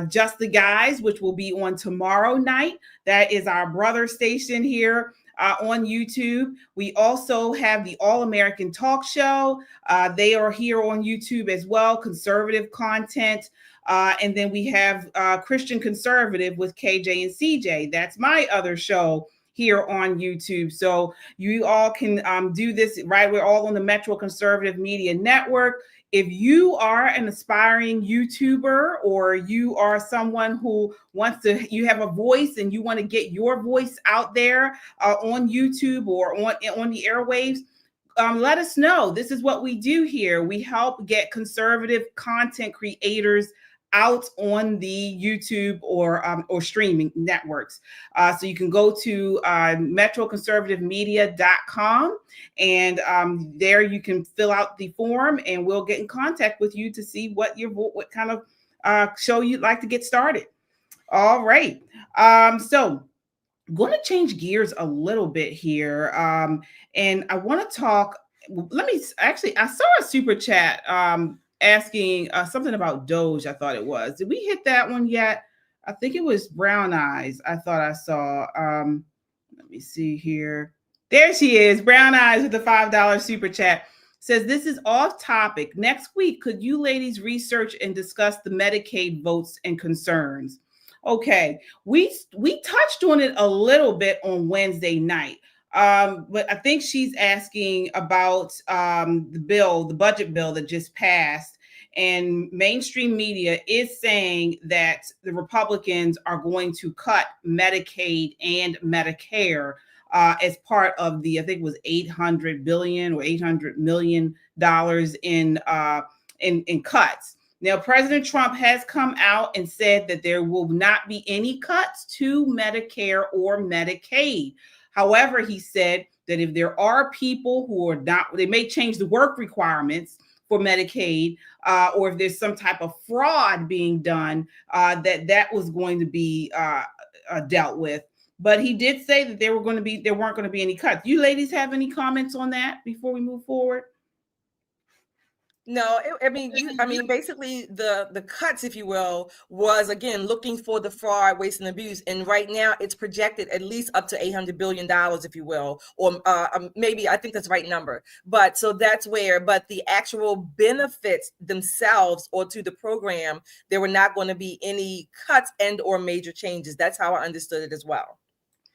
Just the Guys, which will be on tomorrow night. That is our brother station here on YouTube. We also have the All American Talk Show. They are here on YouTube as well, conservative content. And then we have Christian Conservative with KJ and CJ. That's my other show here on YouTube. So you all can do this, right? We're all on the Metro Conservative Media Network. If you are an aspiring YouTuber, or you are someone who wants to, you have a voice and you want to get your voice out there on YouTube or on the airwaves, let us know. This is what we do here. We help get conservative content creators out on the YouTube or streaming networks. So you can go to metroconservativemedia.com, and there you can fill out the form, and we'll get in contact with you to see what kind of show you'd like to get started. All right. So I'm going to change gears a little bit here, and I want to talk. I saw a super chat asking something about DOGE. I thought it was. Did we hit that one yet? I think it was Brown Eyes. I thought I saw. Let me see here. There she is. Brown Eyes with the $5 super chat. Says, this is off topic. Next week, could you ladies research and discuss the Medicaid votes and concerns? Okay. We touched on it a little bit on Wednesday night. But I think she's asking about the budget bill that just passed, and mainstream media is saying that the Republicans are going to cut Medicaid and Medicare as part of the, I think it was $800 billion or $800 million in cuts. Now, President Trump has come out and said that there will not be any cuts to Medicare or Medicaid. However, he said that if there are people who are not, they may change the work requirements for Medicaid, or if there's some type of fraud being done, that was going to be dealt with. But he did say that there weren't going to be any cuts. You ladies have any comments on that before we move forward? No, I mean, basically the cuts, if you will, was again looking for the fraud, waste, and abuse, and right now it's projected at least up to $800 billion, if you will, or maybe I think that's the right number. But so that's where, but the actual benefits themselves or to the program, there were not going to be any cuts and or major changes. That's how I understood it as well.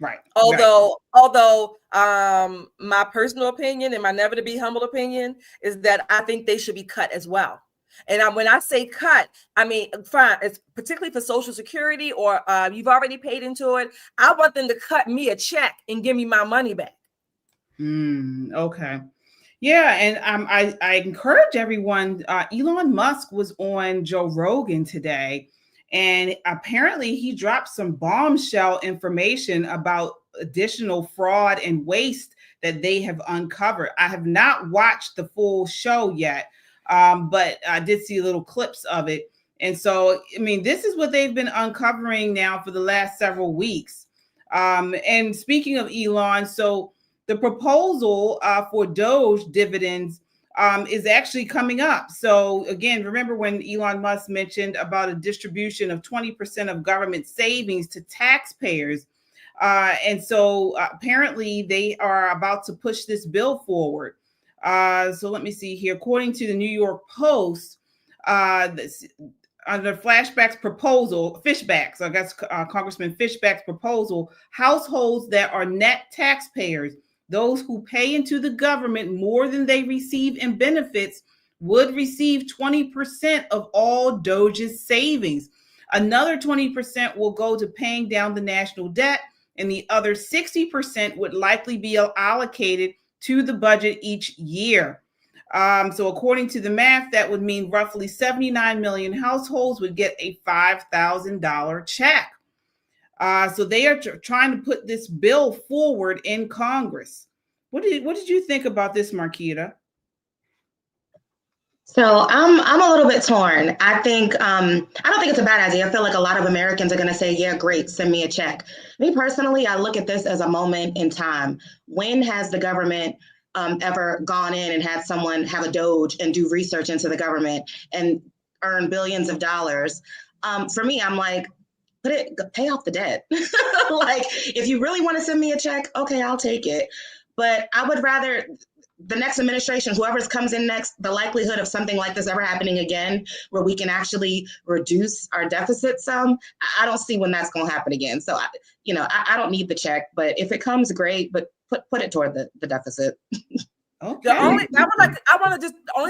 Right. Although, my personal opinion and my never to be humble opinion is that I think they should be cut as well. And when I say cut, I mean, fine, it's particularly for Social Security or you've already paid into it. I want them to cut me a check and give me my money back. Okay. Yeah, and I encourage everyone. Elon Musk was on Joe Rogan today. And apparently he dropped some bombshell information about additional fraud and waste that they have uncovered. I have not watched the full show yet, but I did see little clips of it. And so, I mean, this is what they've been uncovering now for the last several weeks. And speaking of Elon, so the proposal for DOGE dividends is actually coming up. So again, remember when Elon Musk mentioned about a distribution of 20% of government savings to taxpayers. And so apparently they are about to push this bill forward. So let me see here. According to the New York Post, under Fishback's proposal, Congressman Fishback's proposal, households that are net taxpayers, those who pay into the government more than they receive in benefits, would receive 20% of all DOGE's savings. Another 20% will go to paying down the national debt, and the other 60% would likely be allocated to the budget each year. So according to the math, that would mean roughly 79 million households would get a $5,000 check. So they are trying to put this bill forward in Congress. What did you think about this, Marquita? So I'm a little bit torn. I think I don't think it's a bad idea. I feel like a lot of Americans are going to say, yeah, great, send me a check. Me personally, I look at this as a moment in time. When has the government ever gone in and had someone have a DOGE and do research into the government and earn billions of dollars? For me, I'm like, pay off the debt. Like, if you really want to send me a check, okay, I'll take it. But I would rather the next administration, whoever's comes in next, the likelihood of something like this ever happening again, where we can actually reduce our deficit some, I don't see when that's going to happen again. So, I don't need the check, but if it comes, great, but put it toward the deficit. Okay. The only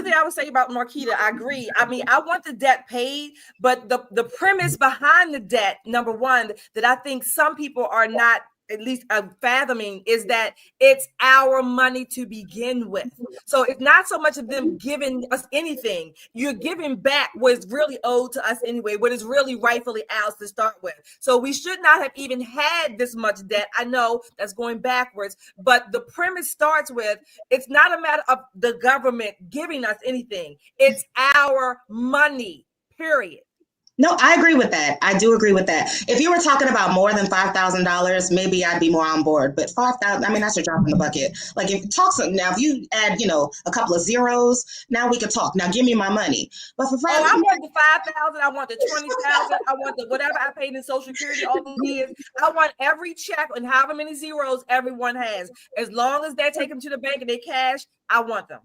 thing I would say about Marquita, I agree. I mean, I want the debt paid, but the premise behind the debt, number one, that I think some people are not at least fathoming is that it's our money to begin with. So it's not so much of them giving us anything. You're giving back what is really owed to us anyway, what is really rightfully ours to start with. So we should not have even had this much debt. I know that's going backwards, but the premise starts with, it's not a matter of the government giving us anything. It's our money, period. No, I agree with that. I do agree with that. If you were talking about more than $5,000, maybe I'd be more on board. But $5,000, I mean, that's a drop in the bucket. Like, if you add, a couple of zeros, now we could talk. Now give me my money. But for I want the 5,000. I want the 20,000. I want the whatever I paid in Social Security all the years. I want every check and however many zeros everyone has. As long as they take them to the bank and they cash, I want them.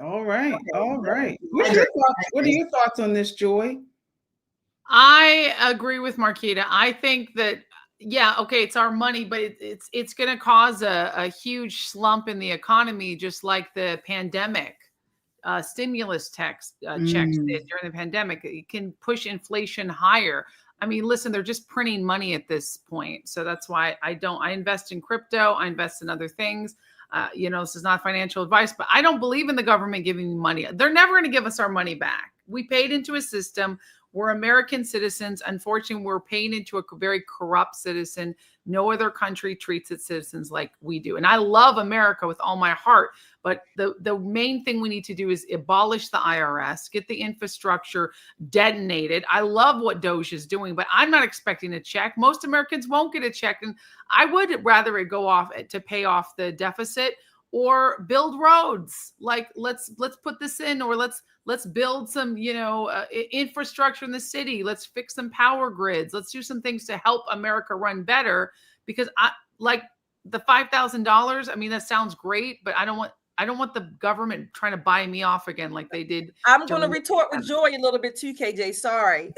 All right. All right. What are your thoughts on this, Joy? I agree with Marquita. I think that, yeah, okay, it's our money, but it's going to cause a huge slump in the economy, just like the pandemic stimulus checks did during the pandemic. It can push inflation higher. I mean, listen, they're just printing money at this point. So that's why I invest in crypto. I invest in other things. This is not financial advice, but I don't believe in the government giving me money. They're never going to give us our money back. We paid into a system. We're American citizens. Unfortunately, we're paying into a very corrupt citizen. No other country treats its citizens like we do. And I love America with all my heart. But the main thing we need to do is abolish the IRS, get the infrastructure detonated. I love what DOGE is doing, but I'm not expecting a check. Most Americans won't get a check. And I would rather it go off to pay off the deficit or build roads. Like let's put this in, or let's build some, infrastructure in the city. Let's fix some power grids. Let's do some things to help America run better, because I like the $5,000. I mean, that sounds great, but I don't want the government trying to buy me off again like they did. I'm going to retort with Joy a little bit too, KJ. Sorry,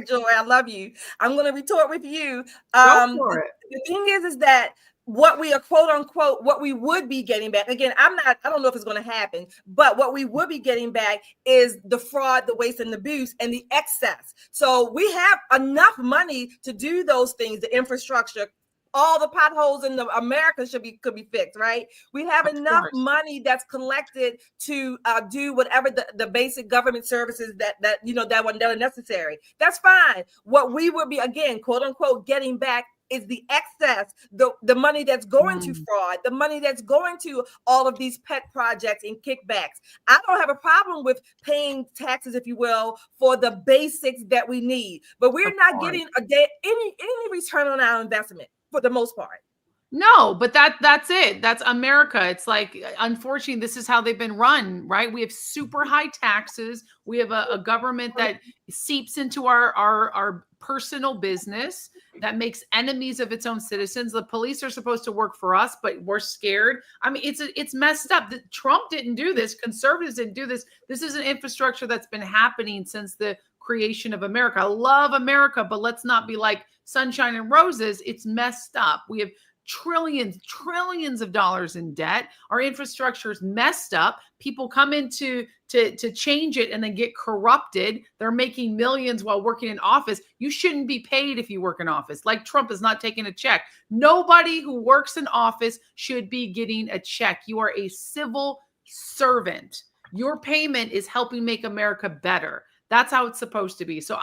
Joy. I love you. I'm going to retort with you. Go for it. The thing is that what we are, quote unquote, what we would be getting back. Again, I don't know if it's going to happen, but what we would be getting back is the fraud, the waste, and the abuse, and the excess. So we have enough money to do those things, the infrastructure. All the potholes in America could be fixed, right? We have enough money that's collected to do whatever the basic government services that are necessary. That's fine. What we would be, again, quote unquote, getting back is the excess, the money that's going to fraud, the money that's going to all of these pet projects and kickbacks. I don't have a problem with paying taxes, if you will, for the basics that we need, but we're not getting any return on our investment for the most part. No, but that's it. That's America. It's like, unfortunately, this is how they've been run, right? We have super high taxes. We have a government that seeps into our personal business, that makes enemies of its own citizens. The police are supposed to work for us, but we're scared. I mean, it's messed up. Trump didn't do this. Conservatives didn't do this. This is an infrastructure that's been happening since the creation of America. I love America, but let's not be like sunshine and roses. It's messed up. We have trillions of dollars in debt. Our infrastructure is messed up. People come in to change it and then get corrupted. They're making millions while working in office. You shouldn't be paid if you work in office. Like Trump is not taking a check. Nobody who works in office should be getting a check. You are a civil servant. Your payment is helping make America better. That's how it's supposed to be. So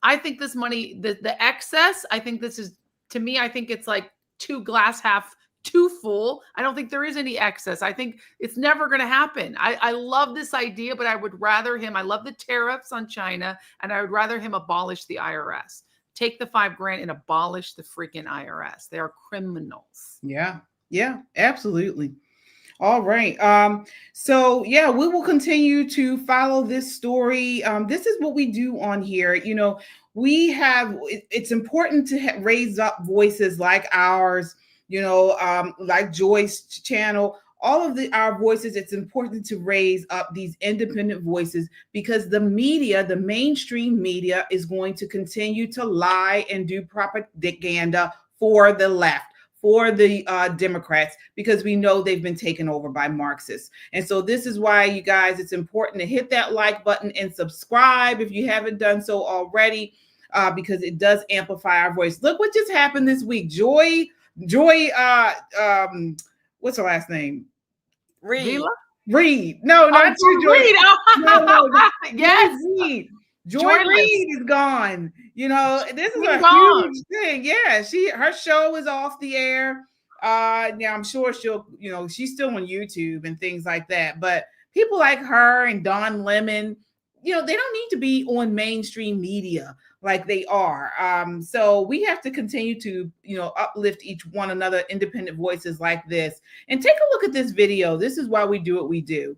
I think this money, the excess, I think this is, to me, I think it's like glass half too full. I don't think there is any excess. I think it's never going to happen. I love this idea, but I would rather I love the tariffs on China, and I would rather him abolish the IRS. Take the $5,000 and abolish the freaking IRS. They are criminals. Yeah, absolutely. All right. So yeah, we will continue to follow this story. This is what we do on here. It's important to raise up voices like ours, like Joy's channel, all of our voices. It's important to raise up these independent voices, because the media, the mainstream media, is going to continue to lie and do propaganda for the left, for the Democrats, because we know they've been taken over by Marxists. And so this is why, you guys, it's important to hit that like button and subscribe if you haven't done so already, because it does amplify our voice. Look what just happened this week. Joy, what's her last name? Reed. No, not you, Reed. No, yes. Reed. Joy Reid is gone. This is a huge thing. Yeah, her show is off the air. Now I'm sure she's still on YouTube and things like that. But people like her and Don Lemon, they don't need to be on mainstream media like they are. So we have to continue to, uplift each one another, independent voices like this. And take a look at this video. This is why we do what we do.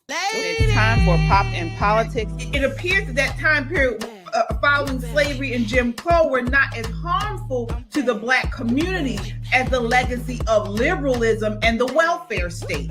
It's time for Pop and Politics. It appears that time period following slavery and Jim Crow were not as harmful to the Black community as the legacy of liberalism and the welfare state.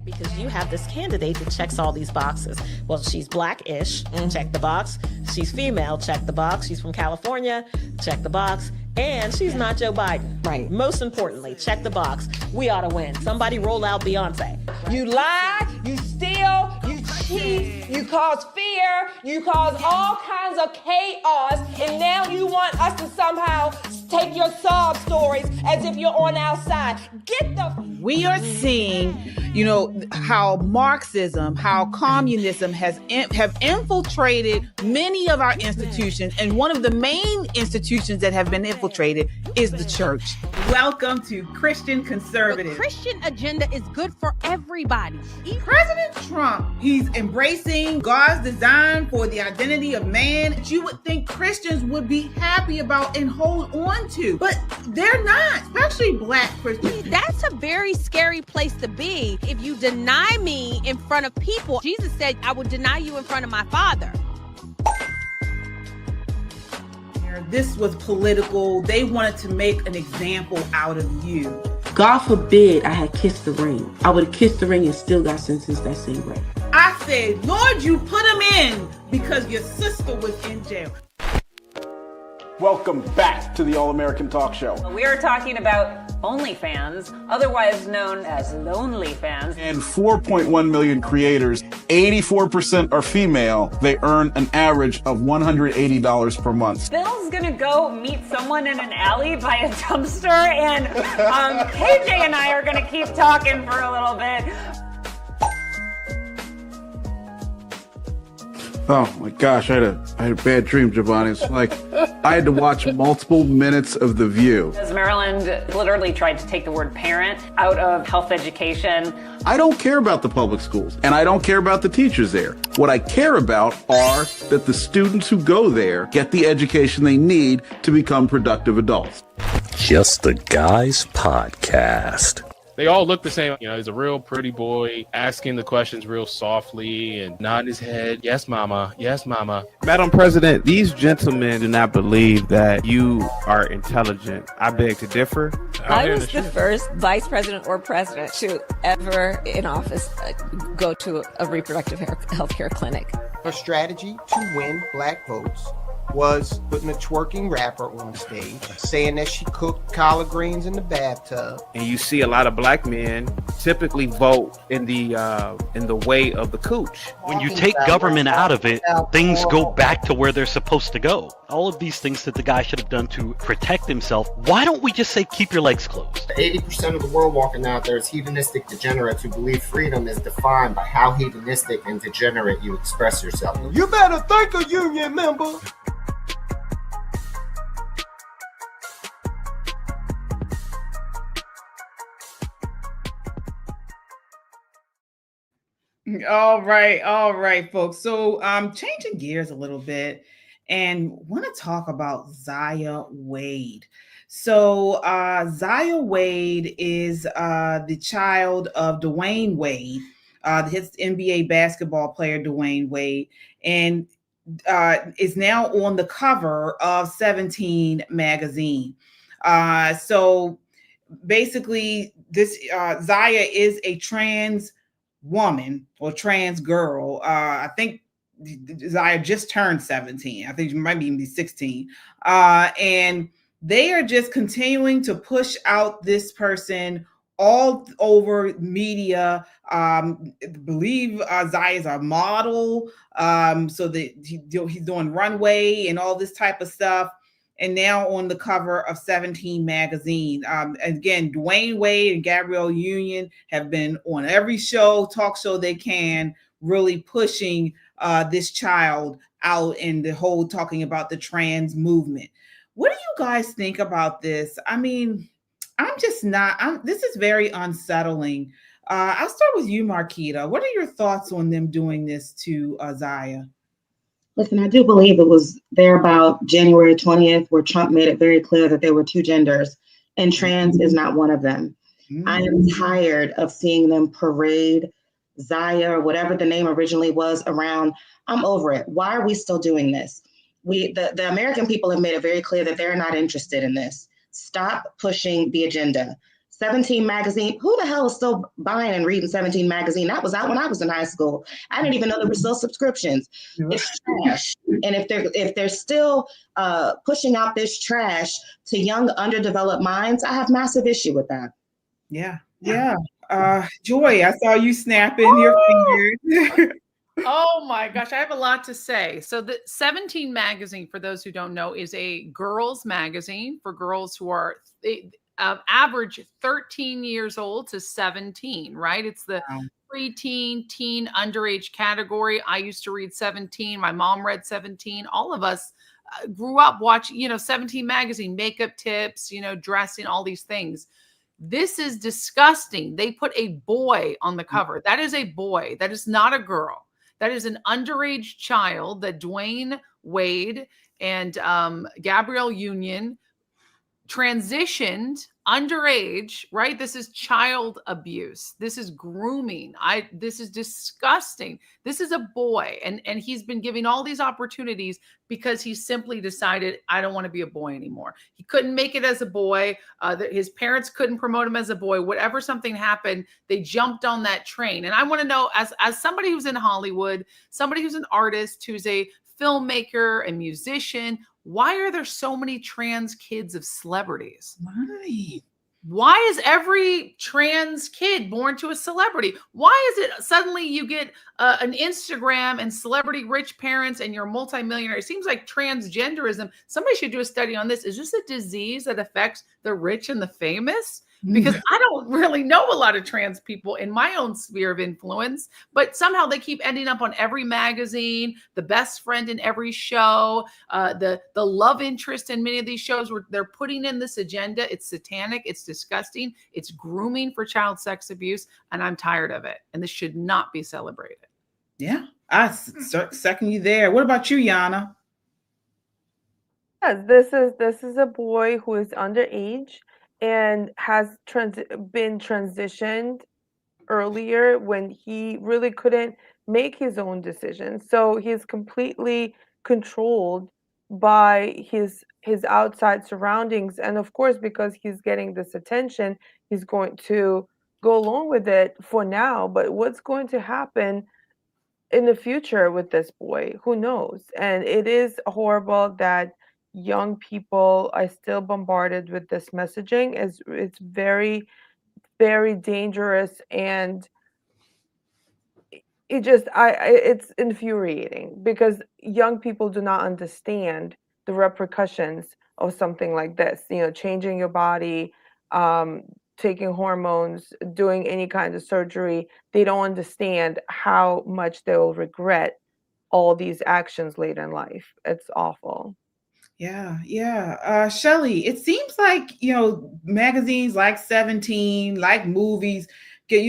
Because you have this candidate that checks all these boxes. Well, she's Black-ish, check the box. She's female, check the box. She's from California, check the box. And she's not Joe Biden. Right. Most importantly, check the box. We ought to win. Somebody roll out Beyonce. You lie, you steal, you cheat, you cause fear, you cause all kinds of chaos, and now you want us to somehow take your sob stories as if you're on our side. Get the... We are seeing, you know, how Marxism, how communism have infiltrated many of our institutions. And one of the main institutions that have been infiltrated is the church. Welcome to Christian Conservative. The Christian agenda is good for everybody. President Trump, he's embracing God's design for the identity of man that you would think Christians would be happy about and hold on to, but they're not, especially Black Christians. That's a very scary place to be if you deny me in front of people. Jesus said, I will deny you in front of my Father. This was political. They wanted to make an example out of you. God forbid I had kissed the ring. I would have kissed the ring and still got sentenced that same way. I said, Lord, you put him in because your sister was in jail. Welcome back to the All-American Talk Show. We are talking about OnlyFans, otherwise known as Lonely Fans. And 4.1 million creators, 84% are female. They earn an average of $180 per month. Bill's gonna go meet someone in an alley by a dumpster, and KJ and I are gonna keep talking for a little bit. Oh my gosh, I had a bad dream, Giovanni. It's like I had to watch multiple minutes of The View. As Maryland literally tried to take the word parent out of health education. I don't care about the public schools, and I don't care about the teachers there. What I care about are that the students who go there get the education they need to become productive adults. Just a Guys Podcast. They all look the same. You know, he's a real pretty boy asking the questions real softly and nodding his head. Yes, mama. Yes, mama. Madam President, these gentlemen do not believe that you are intelligent. I beg to differ. I was the first vice president or president to ever in office go to a reproductive health care clinic. Her strategy to win Black votes was putting a twerking rapper on stage, saying that she cooked collard greens in the bathtub. And you see a lot of Black men typically vote in the way of the cooch. When you take government out of it, things go back to where they're supposed to go. All of these things that the guy should have done to protect himself, why don't we just say keep your legs closed? 80% of the world walking out there is hedonistic degenerates who believe freedom is defined by how hedonistic and degenerate you express yourself. You better thank a union member. All right, folks. So changing gears a little bit and want to talk about Zaya Wade. So Zaya Wade is the child of Dwyane Wade, his NBA basketball player Dwyane Wade, and is now on the cover of 17 magazine. So basically this Zaya is a trans woman or trans girl. I think Zaya just turned 17. I think she might even be 16. And they are just continuing to push out this person all over media. Believe Zaya is a model. So that he's doing runway and all this type of stuff. And now on the cover of 17 magazine. Again, Dwyane Wade and Gabrielle Union have been on every talk show they can, really pushing this child out and the whole talking about the trans movement. What do you guys think about this? I mean, this is very unsettling. I'll start with you, Marquita. What are your thoughts on them doing this to Zaya? Listen, I do believe it was there about January 20th where Trump made it very clear that there were two genders and trans is not one of them. I am tired of seeing them parade Zaya or whatever the name originally was around. I'm over it. Why are we still doing this? The American people have made it very clear that they're not interested in this. Stop pushing the agenda. 17 magazine, who the hell is still buying and reading 17 magazine? That was out when I was in high school. I didn't even know there were still subscriptions. It's trash. And if they're still pushing out this trash to young underdeveloped minds, I have massive issue with that. Yeah. Joy, I saw you snapping your fingers. Oh my gosh, I have a lot to say. So the 17 magazine, for those who don't know, is a girls magazine for girls who are average 13 years old to 17, right? It's the preteen, teen, underage category. I used to read 17. My mom read 17. All of us grew up watching, 17 magazine, makeup tips, dressing, all these things. This is disgusting. They put a boy on the cover. That is a boy. That is not a girl. That is an underage child that Dwyane Wade and Gabrielle Union transitioned underage, right? This is child abuse. This is grooming. This is disgusting. This is a boy. And he's been giving all these opportunities because he simply decided, I don't want to be a boy anymore. He couldn't make it as a boy. His parents couldn't promote him as a boy. Whatever something happened, they jumped on that train. And I want to know, as somebody who's in Hollywood, somebody who's an artist, who's a filmmaker, a musician, why are there so many trans kids of celebrities? Why is every trans kid born to a celebrity? Why is it suddenly you get an Instagram and celebrity rich parents and you're a multimillionaire? It seems like transgenderism, somebody should do a study on this. Is this a disease that affects the rich and the famous? Because I don't really know a lot of trans people in my own sphere of influence, but somehow they keep ending up on every magazine, the best friend in every show, the love interest in many of these shows where they're putting in this agenda. It's satanic. It's disgusting. It's grooming for child sex abuse. And I'm tired of it. And this should not be celebrated. Yeah, I second you there. What about you, Yana? Yes, this is a boy who is underage and has been transitioned earlier when he really couldn't make his own decisions. So he's completely controlled by his outside surroundings. And of course, because he's getting this attention, he's going to go along with it for now. But what's going to happen in the future with this boy? Who knows? And it is horrible that young people are still bombarded with this messaging. It's very, very dangerous, and it's infuriating because young people do not understand the repercussions of something like this. Changing your body, taking hormones, doing any kind of surgery. They don't understand how much they will regret all these actions later in life. It's awful. Yeah. Shelly, it seems like, magazines like 17, like movies, get,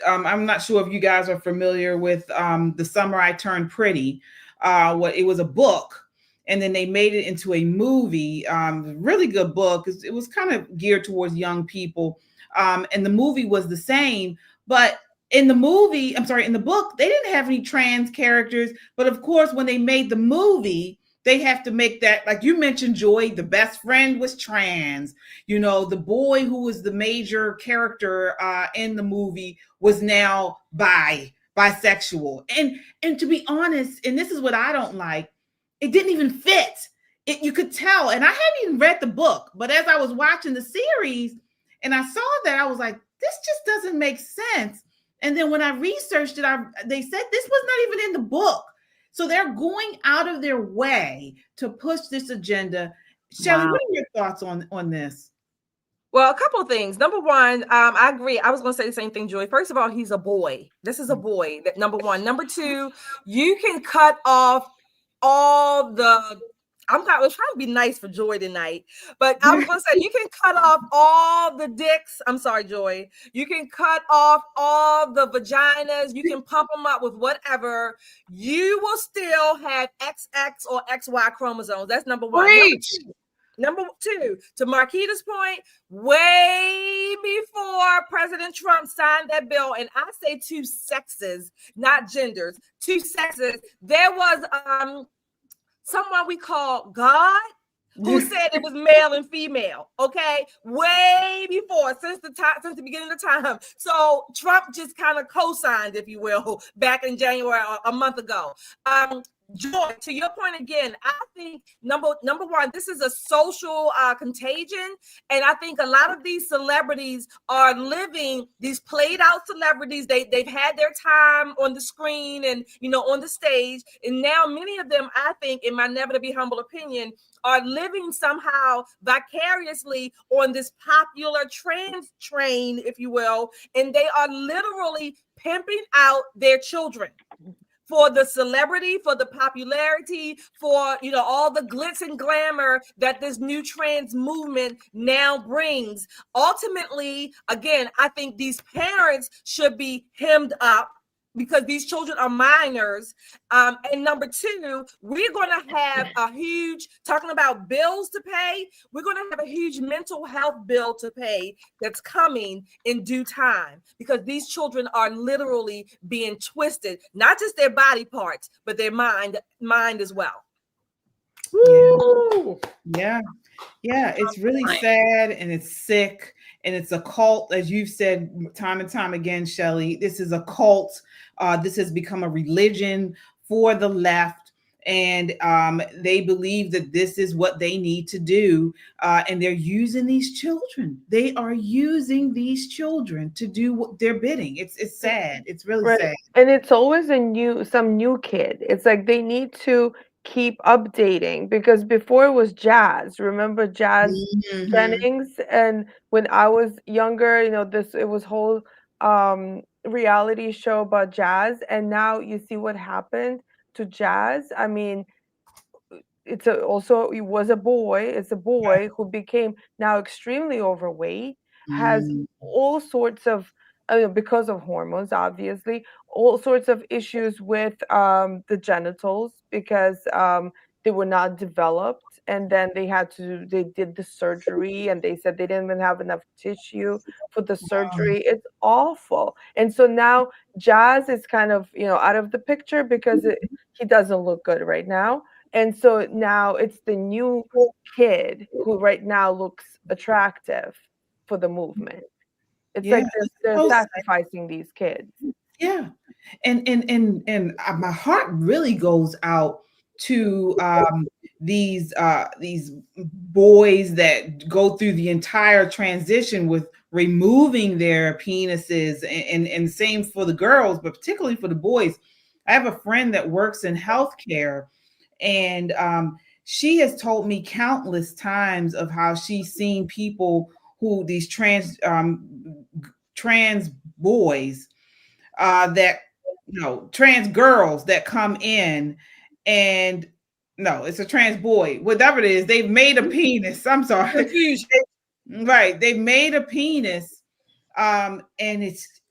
I'm not sure if you guys are familiar with The Summer I Turned Pretty. It was a book, and then they made it into a movie. Really good book. It was kind of geared towards young people. And the movie was the same, but in the book, they didn't have any trans characters. But of course, when they made the movie, they have to make that, like you mentioned, Joy, the best friend was trans. The boy who was the major character in the movie was now bisexual. And to be honest, and this is what I don't like, it didn't even fit. You could tell. And I hadn't even read the book, but as I was watching the series and I saw that, I was like, this just doesn't make sense. And then when I researched it, they said this was not even in the book. So they're going out of their way to push this agenda. Shelly, what are your thoughts on this? Well, a couple of things. Number one, I agree. I was going to say the same thing, Joy. First of all, he's a boy. This is a boy. Number one. Number two, you can cut off all the... I was trying to be nice for Joy tonight, but I was going to say you can cut off all the dicks. I'm sorry, Joy. You can cut off all the vaginas. You can pump them up with whatever. You will still have XX or XY chromosomes. That's number one. Number two, to Marquita's point, way before President Trump signed that bill, and I say two sexes, not genders, two sexes, there was someone we call God who said it was male and female, okay? Way before, since the beginning of time. So Trump just kind of co-signed, if you will, back in January, a month ago. Joy, to your point again, I think number one, this is a social contagion, and I think a lot of these celebrities are living these played out celebrities. They've had their time on the screen and on the stage, and now many of them, I think, in my never to be humble opinion, are living somehow vicariously on this popular trans train, if you will, and they are literally pimping out their children for the celebrity, for the popularity, for all the glitz and glamour that this new trans movement now brings. Ultimately, again, I think these parents should be hemmed up because these children are minors. And number two, we're going to have a huge, talking about bills to pay, we're going to have a huge mental health bill to pay that's coming in due time because these children are literally being twisted, not just their body parts, but their mind as well. Yeah. It's really sad and it's sick and it's a cult, as you've said time and time again, Shelley. This is a cult. This has become a religion for the left, and they believe that this is what they need to do, and they're using these children. They are using these children to do their bidding. It's sad. It's really sad. And it's always some new kid. It's like they need to keep updating because before it was Jazz. Remember Jazz Jennings? And when I was younger, it was whole reality show about Jazz, and now you see what happened to Jazz. I mean, it was a boy. It's a boy who became now extremely overweight, has all sorts of because of hormones, obviously, all sorts of issues with the genitals because they were not developed, and then they did the surgery, and they said they didn't even have enough tissue for the surgery. It's awful. And so now Jazz is kind of out of the picture because he doesn't look good right now. And so now it's the new kid who right now looks attractive for the movement. It's like they're sacrificing these kids. Yeah. And my heart really goes out to these boys that go through the entire transition with removing their penises, and same for the girls, but particularly for the boys. I have a friend that works in healthcare, and she has told me countless times of how she's seen people who these trans boys trans girls that come in, and it's a trans boy, whatever it is, they've made a penis. I'm sorry. Right. They've made a penis, and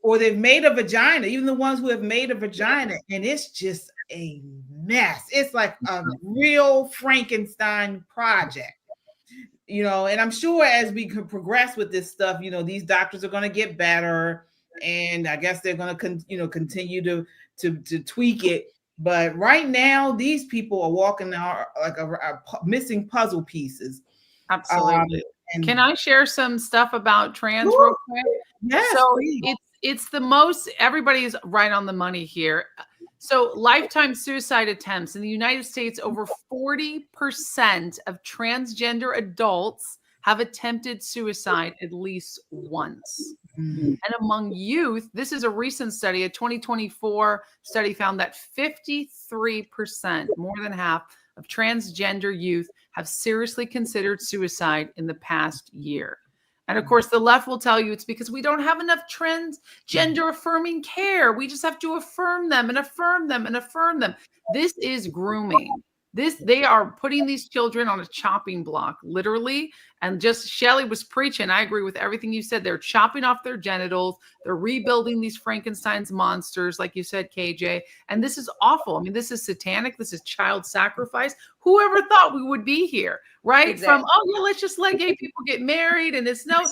or they've made a vagina, even the ones who have made a vagina, and it's just a mess. It's like a real Frankenstein project. And I'm sure as we can progress with this stuff, these doctors are going to get better, and I guess they're going to continue to tweak it. But right now, these people are walking out like a missing puzzle pieces. Absolutely. Can I share some stuff about trans real quick? Yes. So it's the most, everybody's right on the money here. So lifetime suicide attempts in the United States, over 40% of transgender adults have attempted suicide at least once. And among youth, this is a recent study, a 2024 study found that 53%, more than half of transgender youth have seriously considered suicide in the past year. And of course, the left will tell you it's because we don't have enough transgender affirming care. We just have to affirm them and affirm them and affirm them. This is grooming. They are putting these children on a chopping block, literally. And just Shelley was preaching. I agree with everything you said. They're chopping off their genitals. They're rebuilding these Frankenstein's monsters, like you said, KJ. And this is awful. I mean, this is satanic. This is child sacrifice. Whoever thought we would be here, right? Exactly. From, let's just let gay people get married. And there's no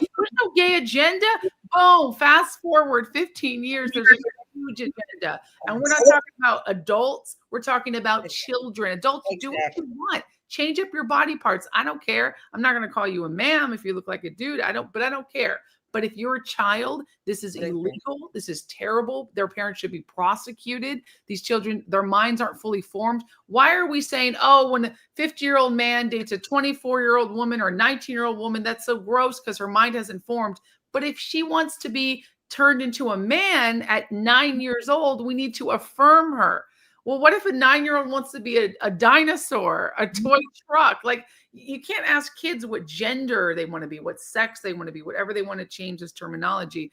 gay agenda. Boom. Fast forward 15 years. There's a huge agenda. And we're not talking about adults. We're talking about children. Adults, do what you want. Change up your body parts. I don't care. I'm not going to call you a ma'am if you look like a dude. I don't care. But if you're a child, this is illegal. This is terrible. Their parents should be prosecuted. These children, their minds aren't fully formed. Why are we saying, oh, when a 50-year-old man dates a 24-year-old woman or a 19-year-old woman, that's so gross because her mind hasn't formed. But if she wants to be turned into a man at 9 years old, we need to affirm her. Well, what if a 9-year-old wants to be a dinosaur, a toy truck? Like, you can't ask kids what gender they want to be, what sex they want to be, whatever they want to change as terminology.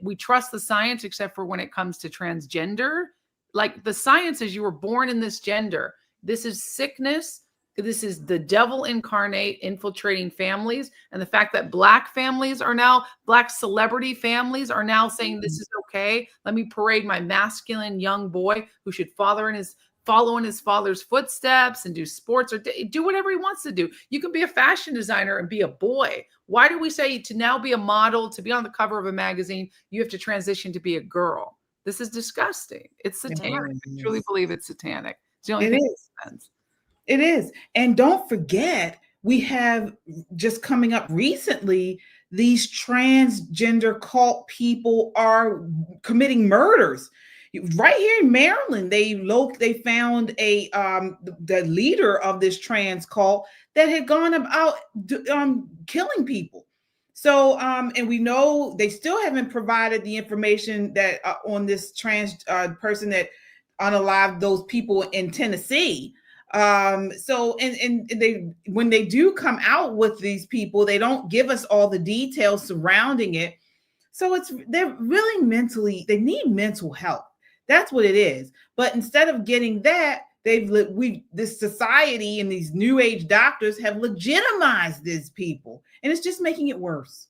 We trust the science, except for when it comes to transgender. Like, the science is you were born in this gender. This is sickness. This is the devil incarnate infiltrating families. And the fact that Black families are now, Black celebrity families are now saying this is okay. Let me parade my masculine young boy who should follow in his father's footsteps and do sports or do whatever he wants to do. You can be a fashion designer and be a boy. Why do we say to now be a model, to be on the cover of a magazine, you have to transition to be a girl? This is disgusting. It's satanic. I truly believe it's satanic. It's the only thing that makes sense. It is. And don't forget, we have just coming up recently, these transgender cult people are committing murders. Right here in Maryland, they found the leader of this trans cult that had gone about killing people. So, and we know they still haven't provided the information that on this trans person that unalived those people in Tennessee. So, and they, when they do come out with these people, they don't give us all the details surrounding it. So they're really they need mental help. That's what it is. But instead of getting that, this society and these new age doctors have legitimized these people, and it's just making it worse.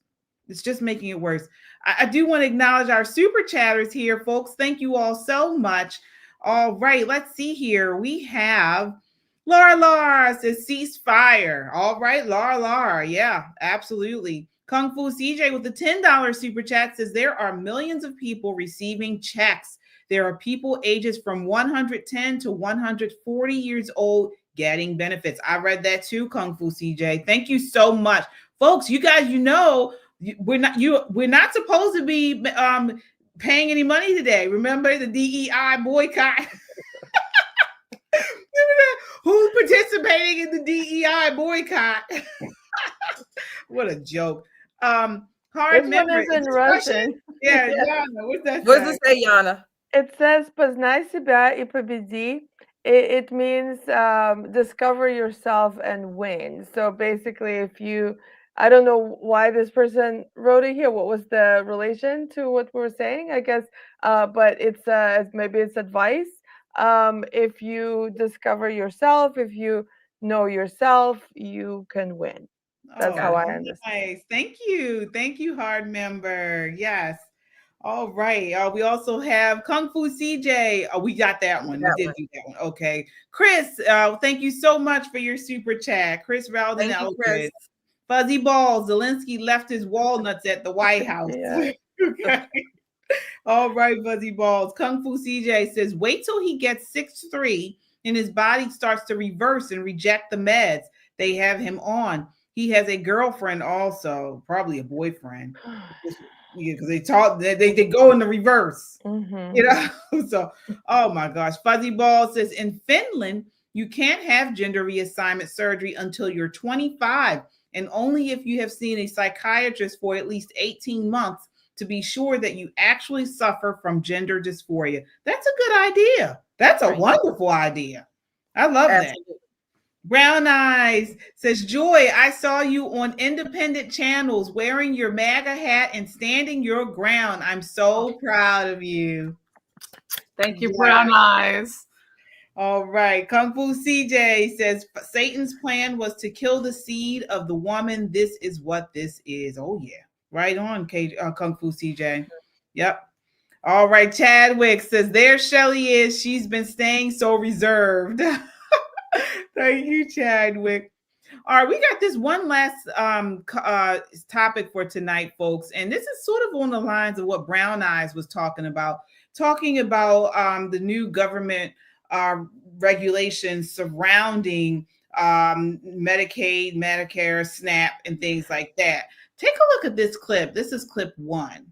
It's just making it worse. I do want to acknowledge our super chatters here, folks. Thank you all so much. All right, let's see here. We have Laura says ceasefire. All right, Laura. Yeah, absolutely. Kung Fu CJ with the $10 super chat says there are millions of people receiving checks. There are people ages from 110 to 140 years old getting benefits. I read that too, Kung Fu CJ. Thank you so much. Folks, you guys, we're not supposed to be paying any money today. Remember the DEI boycott? Who's participating in the DEI boycott? What a joke. Hard this one is in Russian. Yeah, Yana, what's that? What does it say, Yana? It says "Познай себя и победи." It means discover yourself and win. So basically, I don't know why this person wrote it here. What was the relation to what we were saying? I guess, but it's maybe it's advice. If you discover yourself, if you know yourself, you can win. That's how I understand. Nice. Thank you, hard member. Yes. All right. We also have Kung Fu CJ. Oh, we got that one. We did do that one. Okay. Chris, thank you so much for your super chat. Chris Rowden. Chris. Fuzzy Balls. Zelensky left his walnuts at the White House. Yeah. Okay. All right, Fuzzy Balls. Kung Fu CJ says, wait till he gets 6'3" and his body starts to reverse and reject the meds they have him on. He has a girlfriend also, probably a boyfriend. Because they go in the reverse, So, oh my gosh. Fuzzy Ball says in Finland, you can't have gender reassignment surgery until you're 25, and only if you have seen a psychiatrist for at least 18 months to be sure that you actually suffer from gender dysphoria. That's a good idea. That's a wonderful idea. I love that. Brown Eyes says, Joy, I saw you on independent channels wearing your MAGA hat and standing your ground. I'm so proud of you. Thank you, Brown Eyes. All right. Kung Fu CJ says, Satan's plan was to kill the seed of the woman. This is what this is. Oh, yeah. Right on, Kung Fu CJ. Yep. All right. Chadwick says, there Shelly is. She's been staying so reserved. Thank you, Chadwick. All right, we got this one last topic for tonight, folks. And this is sort of on the lines of what Brown Eyes was talking about the new government regulations surrounding Medicaid, Medicare, SNAP, and things like that. Take a look at this clip. This is clip 1.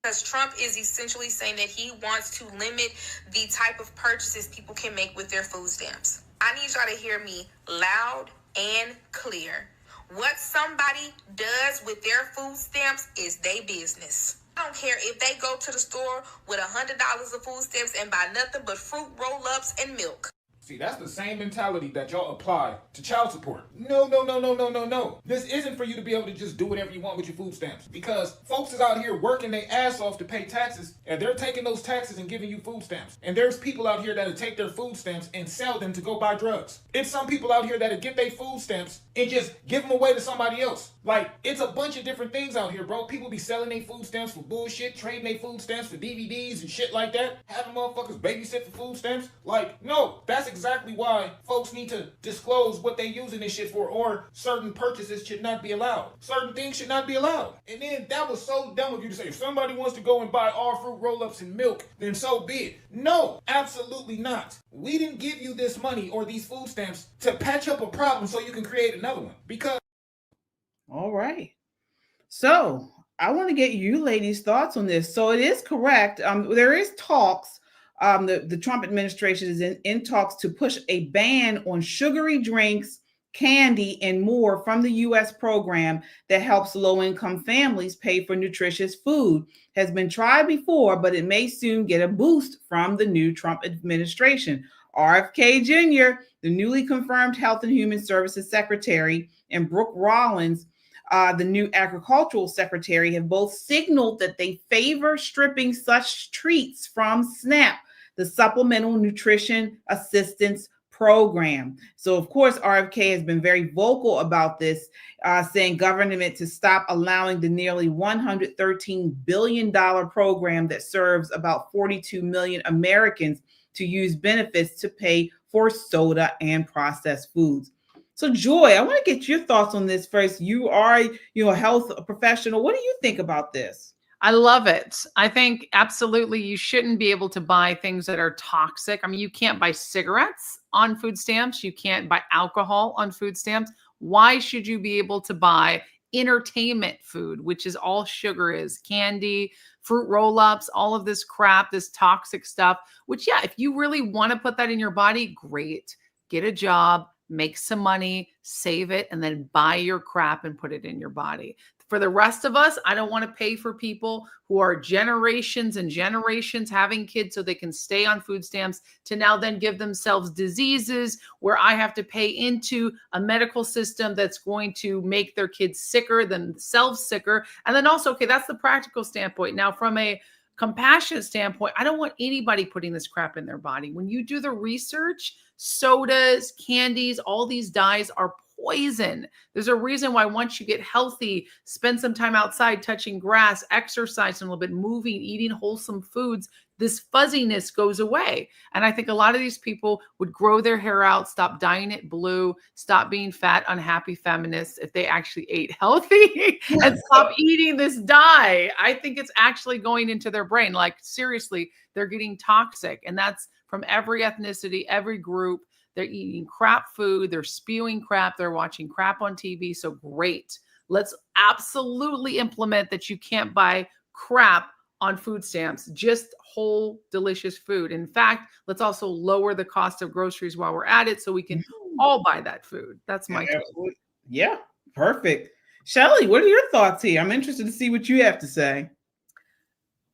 Because Trump is essentially saying that he wants to limit the type of purchases people can make with their food stamps. I need y'all to hear me loud and clear. What somebody does with their food stamps is their business. I don't care if they go to the store with $100 of food stamps and buy nothing but fruit roll-ups and milk. See, that's the same mentality that y'all apply to child support. No, no, no, no, no, no, no. This isn't for you to be able to just do whatever you want with your food stamps. Because folks is out here working their ass off to pay taxes, and they're taking those taxes and giving you food stamps. And there's people out here that'll take their food stamps and sell them to go buy drugs. It's some people out here that'll get their food stamps and just give them away to somebody else. Like, it's a bunch of different things out here, bro. People be selling their food stamps for bullshit, trading their food stamps for DVDs and shit like that, having motherfuckers babysit for food stamps. Like, no, that's exactly why folks need to disclose what they using this shit for, or certain purchases should not be allowed. Certain things should not be allowed. And then that was so dumb of you to say, if somebody wants to go and buy all fruit roll-ups and milk, then so be it. No, absolutely not. We didn't give you this money or these food stamps to patch up a problem so you can create another one. Because all right. So I want to get you ladies' thoughts on this. So it is correct. There is talks. The Trump administration is in talks to push a ban on sugary drinks, candy, and more from the U.S. program that helps low-income families pay for nutritious food. Has been tried before, but it may soon get a boost from the new Trump administration. RFK Jr., the newly confirmed Health and Human Services Secretary, and Brooke Rollins, the new agricultural secretary, have both signaled that they favor stripping such treats from SNAP, the Supplemental Nutrition Assistance Program. So, of course, RFK has been very vocal about this, saying government to stop allowing the nearly $113 billion program that serves about 42 million Americans to use benefits to pay for soda and processed foods. So, Joy, I want to get your thoughts on this first. You are, a health professional. What do you think about this? I love it. I think absolutely you shouldn't be able to buy things that are toxic. I mean, you can't buy cigarettes on food stamps. You can't buy alcohol on food stamps. Why should you be able to buy entertainment food, which is all sugar is, candy, fruit roll-ups, all of this crap, this toxic stuff, which, yeah, if you really want to put that in your body, great. Get a job, make some money, save it, and then buy your crap and put it in your body. For the rest of us, I don't want to pay for people who are generations and generations having kids so they can stay on food stamps to now then give themselves diseases where I have to pay into a medical system that's going to make their kids sicker, themselves sicker. And then also, okay, that's the practical standpoint. Now, from a compassionate standpoint, I don't want anybody putting this crap in their body. When you do the research, sodas, candies, all these dyes are poison. There's a reason why once you get healthy, spend some time outside touching grass, exercise a little bit, moving, eating wholesome foods, this fuzziness goes away. And I think a lot of these people would grow their hair out, stop dyeing it blue, stop being fat, unhappy feminists if they actually ate healthy and stop eating this dye. I think it's actually going into their brain. Like, seriously, they're getting toxic. And that's from every ethnicity, every group. They're eating crap food. They're spewing crap. They're watching crap on TV. So great. Let's absolutely implement that you can't buy crap on food stamps, just whole, delicious food. In fact, let's also lower the cost of groceries while we're at it so we can all buy that food. That's my take. Yeah, perfect. Shelley, what are your thoughts here? I'm interested to see what you have to say.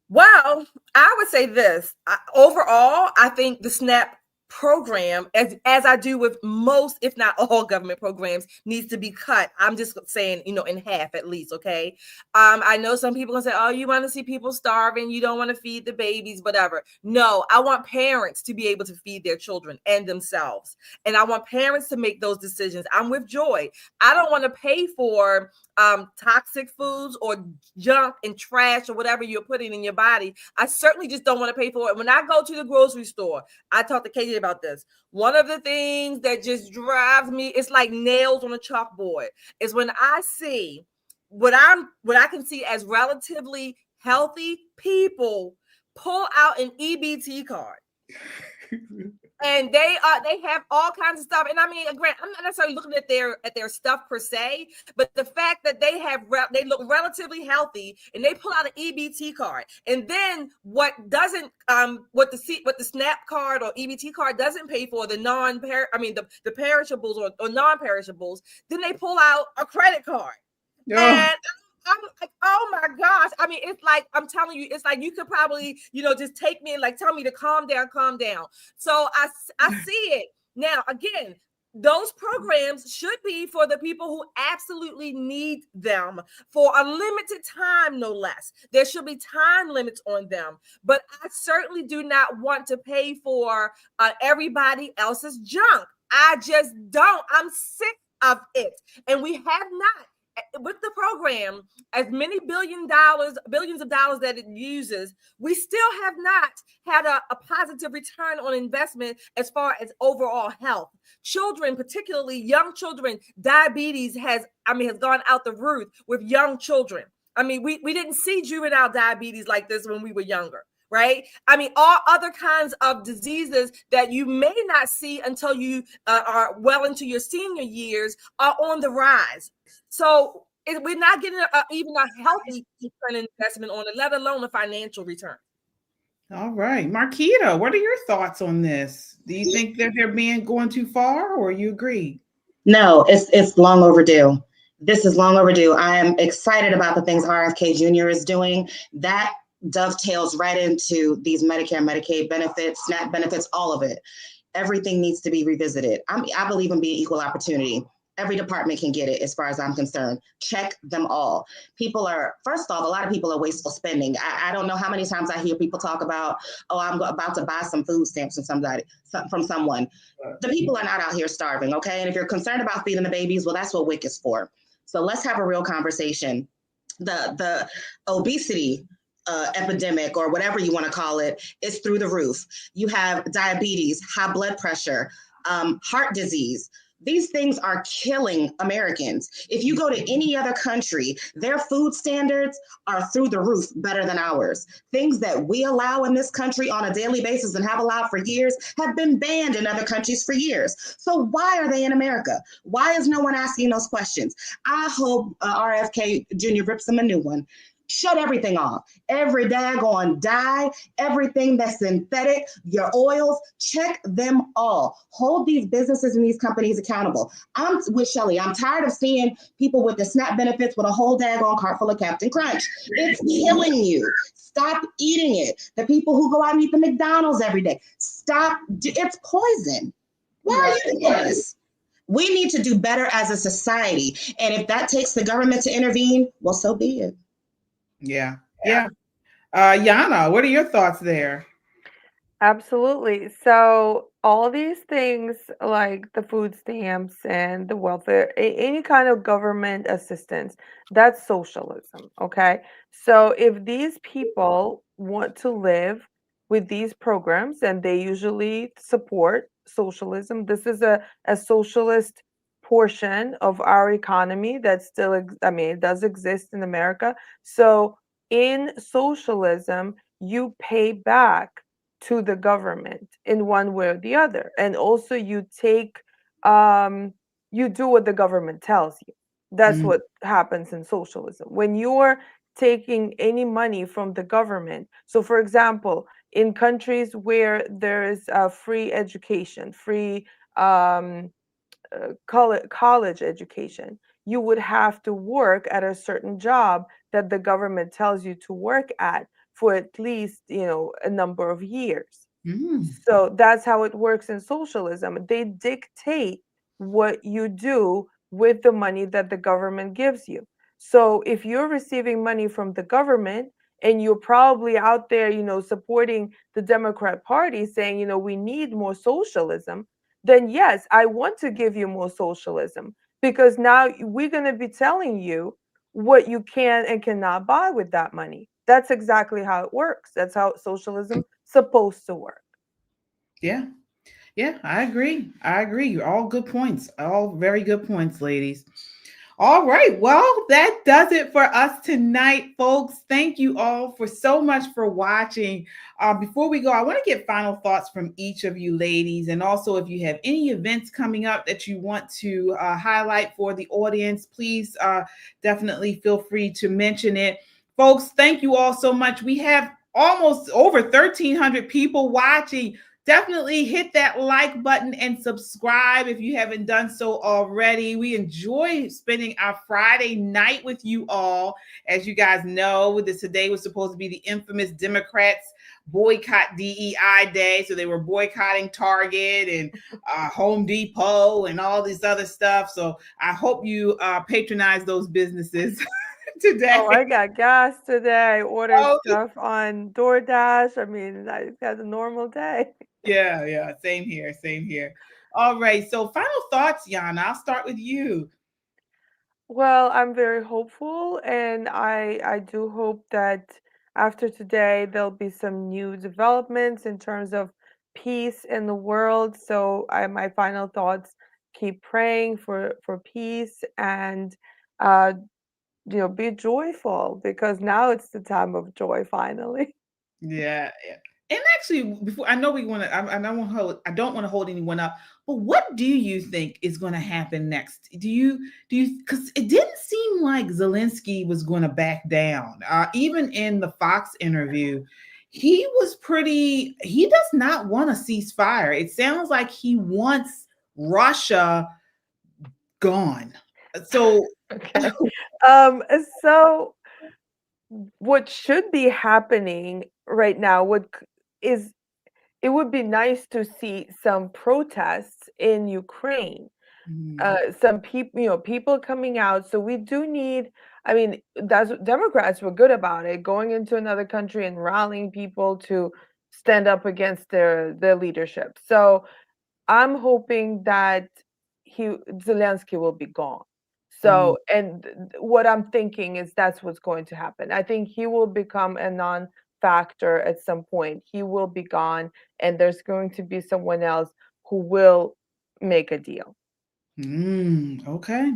Well, I would say this. Overall, I think the SNAP program, as I do with most, if not all government programs, needs to be cut. I'm just saying, in half at least, okay? I know some people gonna say, oh, you want to see people starving, you don't want to feed the babies, whatever. No, I want parents to be able to feed their children and themselves. And I want parents to make those decisions. I'm with Joy. I don't want to pay for toxic foods or junk and trash or whatever you're putting in your body. I certainly just don't want to pay for it. When I go to the grocery store, I talked to Katie about this. One of the things that just drives me, it's like nails on a chalkboard, is when I see what I can see as relatively healthy people pull out an EBT card And they have all kinds of stuff. And I mean, granted, I'm not necessarily looking at their stuff per se, but the fact that they look relatively healthy and they pull out an EBT card, and then what the SNAP card or EBT card doesn't pay for, the perishables or non-perishables, then they pull out a credit card. And I'm like, oh my gosh. I mean, it's like, I'm telling you, it's like you could probably, just take me and like tell me to calm down. So I see it. Now, again, those programs should be for the people who absolutely need them for a limited time, no less. There should be time limits on them. But I certainly do not want to pay for everybody else's junk. I just don't. I'm sick of it. And we have not. With the program, as many billions of dollars that it uses, we still have not had a positive return on investment as far as overall health. Children, particularly young children, diabetes has gone out the roof with young children. I mean, we didn't see juvenile diabetes like this when we were younger. Right? I mean, all other kinds of diseases that you may not see until you are well into your senior years are on the rise. So we're not getting even a healthy return investment on it, let alone a financial return. All right. Marquita, what are your thoughts on this? Do you think that they're going too far, or you agree? No, it's long overdue. This is long overdue. I am excited about the things RFK Jr. is doing. That dovetails right into these Medicare, Medicaid benefits, SNAP benefits, all of it. Everything needs to be revisited. I believe in being equal opportunity. Every department can get it as far as I'm concerned. Check them all. First off, a lot of people are wasteful spending. I don't know how many times I hear people talk about, I'm about to buy some food stamps from someone. The people are not out here starving, okay? And if you're concerned about feeding the babies, well, that's what WIC is for. So let's have a real conversation. The obesity epidemic, or whatever you want to call it, is through the roof. You have diabetes, high blood pressure, heart disease. These things are killing Americans. If you go to any other country, their food standards are through the roof better than ours. Things that we allow in this country on a daily basis and have allowed for years have been banned in other countries for years. So why are they in America? Why is no one asking those questions? I hope RFK Jr. rips them a new one. Shut everything off. Every daggone dye, everything that's synthetic, your oils, check them all. Hold these businesses and these companies accountable. I'm with Shelly. I'm tired of seeing people with the SNAP benefits with a whole daggone cart full of Captain Crunch. It's killing you. Stop eating it. The people who go out and eat the McDonald's every day, stop. It's poison. Why are you doing this? We need to do better as a society. And if that takes the government to intervene, well, so be it. Yeah. Yana, what are your thoughts there? Absolutely. So all these things like the food stamps and the welfare, any kind of government assistance, that's socialism. Okay. So if these people want to live with these programs, and they usually support socialism, this is a socialist portion of our economy that still, it does exist in America. So in socialism, you pay back to the government in one way or the other. And also you take, you do what the government tells you. That's what happens in socialism. When you're taking any money from the government, so for example, in countries where there is free education, free college education, you would have to work at a certain job that the government tells you to work at for at least, a number of years. So that's how it works in socialism. They dictate what you do with the money that the government gives you. So if you're receiving money from the government and you're probably out there, supporting the Democrat Party saying, we need more socialism, then yes, I want to give you more socialism, because now we're going to be telling you what you can and cannot buy with that money. That's exactly how it works. That's how socialism is supposed to work. Yeah, I agree. All good points. All very good points, ladies. All right. Well, that does it for us tonight, folks. Thank you all for so much for watching. Before we go, I want to get final thoughts from each of you ladies. And also, if you have any events coming up that you want to highlight for the audience, please definitely feel free to mention it. Folks, thank you all so much. We have almost over 1,300 people watching. Definitely hit that like button and subscribe if you haven't done so already. We enjoy spending our Friday night with you all. As you guys know, today was supposed to be the infamous Democrats boycott DEI day. So they were boycotting Target and Home Depot and all this other stuff. So I hope you patronize those businesses today. Oh, I got gas today. I ordered stuff on DoorDash. I mean, I had a normal day. Yeah. Same here. All right. So final thoughts, Yana. I'll start with you. Well, I'm very hopeful, and I do hope that after today there'll be some new developments in terms of peace in the world. So my final thoughts: keep praying for peace, and be joyful, because now it's the time of joy finally. Yeah. And actually, before I know we want to, I don't want to hold anyone up. But what do you think is going to happen next? Do you? Because it didn't seem like Zelenskyy was going to back down. Even in the Fox interview, he was pretty. He does not want a ceasefire. It sounds like he wants Russia gone. So, okay. So what should be happening right now it would be nice to see some protests in Ukraine. Some people coming out. So we do need, I mean, Democrats were good about it, going into another country and rallying people to stand up against their leadership. So I'm hoping that Zelenskyy will be gone. So, and what I'm thinking is that's what's going to happen. I think he will become a non-factor at some point. He will be gone, and there's going to be someone else who will make a deal. Okay.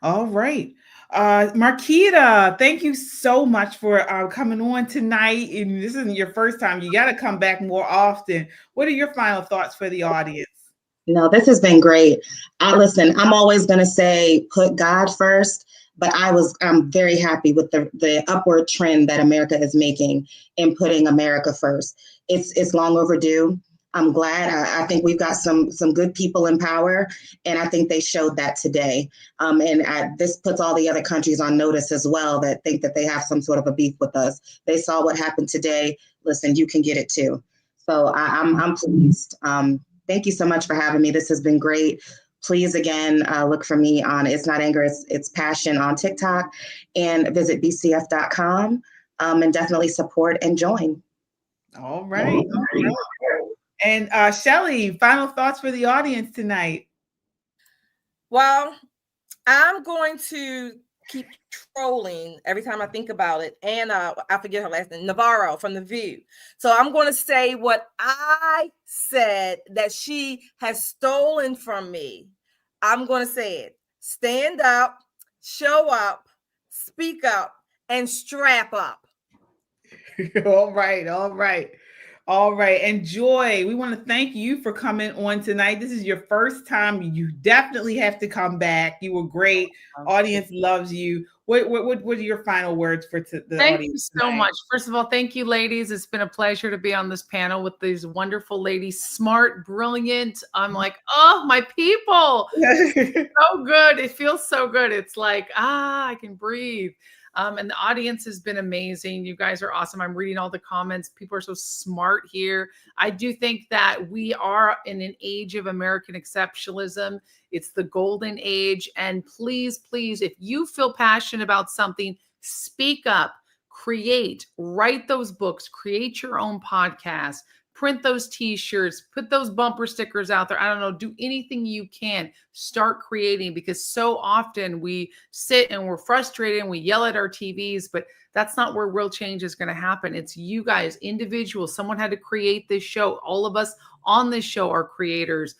All right. Marquita, thank you so much for coming on tonight. And this isn't your first time. You got to come back more often. What are your final thoughts for the audience? No, this has been great. Listen, I'm always going to say put God first, but I'm very happy with the upward trend that America is making in putting America first. It's long overdue. I'm glad. I think we've got some good people in power, and I think they showed that today. This puts all the other countries on notice as well that think that they have some sort of a beef with us. They saw what happened today. Listen, you can get it too. So I'm pleased. Thank you so much for having me. This has been great. Please, again, look for me on It's Not Anger, It's Passion on TikTok, and visit bcf.com, and definitely support and join. All right. And Shelly, final thoughts for the audience tonight? Well, I'm going to keep trolling every time I think about it. And I forget her last name, Navarro from The View. So I'm going to say what I said that she has stolen from me. I'm going to say it. Stand up, show up, speak up, and strap up. All right. And Joy, we want to thank you for coming on tonight. This is your first time. You definitely have to come back. You were great. Audience loves you. What are your final words for the audience? Thank you so much. First of all, thank you, ladies. It's been a pleasure to be on this panel with these wonderful ladies. Smart, brilliant. I'm like, oh, my people. So good. It feels so good. It's like, I can breathe. And the audience has been amazing. You guys are awesome. I'm reading all the comments. People are so smart here. I do think that we are in an age of American exceptionalism. It's the golden age. And please, please, if you feel passionate about something, speak up, create, write those books, create your own podcast, print those t-shirts, put those bumper stickers out there. I don't know, do anything you can. Start creating, because so often we sit and we're frustrated and we yell at our TVs, but that's not where real change is going to happen. It's you guys, individuals. Someone had to create this show. All of us on this show are creators.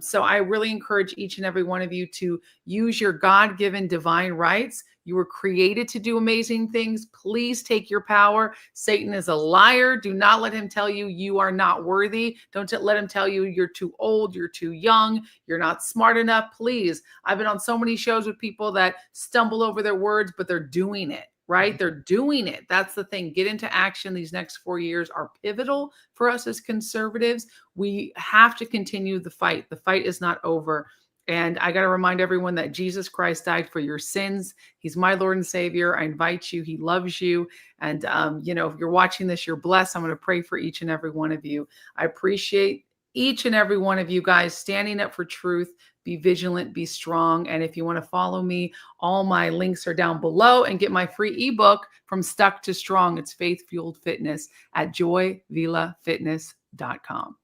So I really encourage each and every one of you to use your God-given divine rights. You were created to do amazing things. Please take your power. Satan is a liar. Do not let him tell you you are not worthy. Don't let him tell you you're too old, you're too young, you're not smart enough. Please. I've been on so many shows with people that stumble over their words, but they're doing it. Right? They're doing it. That's the thing. Get into action. These next 4 years are pivotal for us as conservatives. We have to continue the fight. The fight is not over. And I got to remind everyone that Jesus Christ died for your sins. He's my Lord and Savior. I invite you. He loves you. And, if you're watching this, you're blessed. I'm going to pray for each and every one of you. I appreciate each and every one of you guys standing up for truth. Be vigilant, be strong. And if you want to follow me, all my links are down below, and get my free ebook from Stuck to Strong. It's faith-fueled fitness at joyvillafitness.com.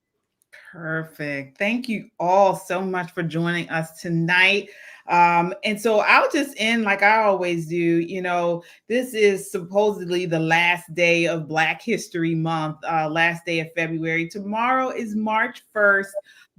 Perfect. Thank you all so much for joining us tonight. And so I'll just end like I always do. This is supposedly the last day of Black History Month, last day of February. Tomorrow is March 1st.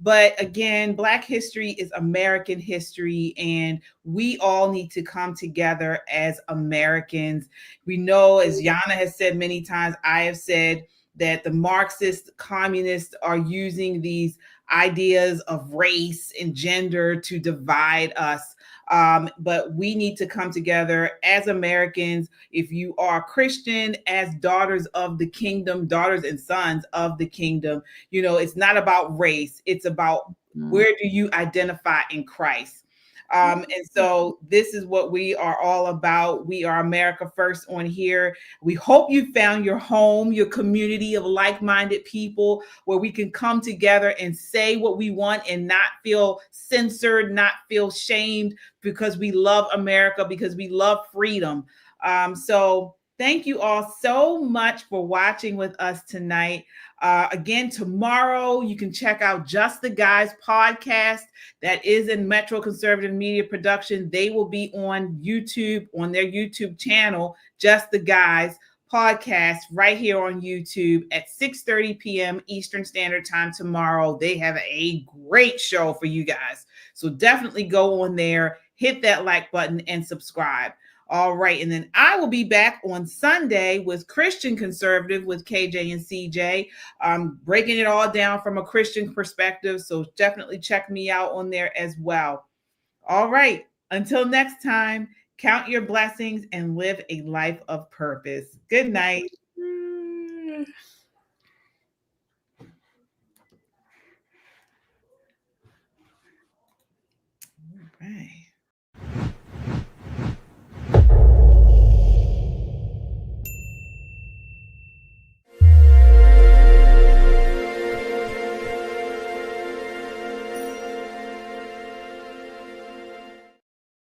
But again, Black history is American history, and we all need to come together as Americans. We know, as Yana has said many times, I have said, that the Marxist communists are using these ideas of race and gender to divide us. But we need to come together as Americans. If you are Christian, as daughters of the kingdom, daughters and sons of the kingdom, it's not about race. It's about where do you identify in Christ? And so this is what we are all about. We are America First on here. We hope you found your home, your community of like-minded people where we can come together and say what we want and not feel censored, not feel shamed, because we love America, because we love freedom. So thank you all so much for watching with us tonight. Again, tomorrow you can check out Just the Guys podcast that is in Metro Conservative Media Production. They will be on YouTube, on their YouTube channel, Just the Guys podcast, right here on YouTube at 6:30 p.m. Eastern Standard Time tomorrow. They have a great show for you guys. So definitely go on there, hit that like button, and subscribe. All right. And then I will be back on Sunday with Christian Conservative with KJ and CJ, breaking it all down from a Christian perspective. So definitely check me out on there as well. All right. Until next time, count your blessings and live a life of purpose. Good night.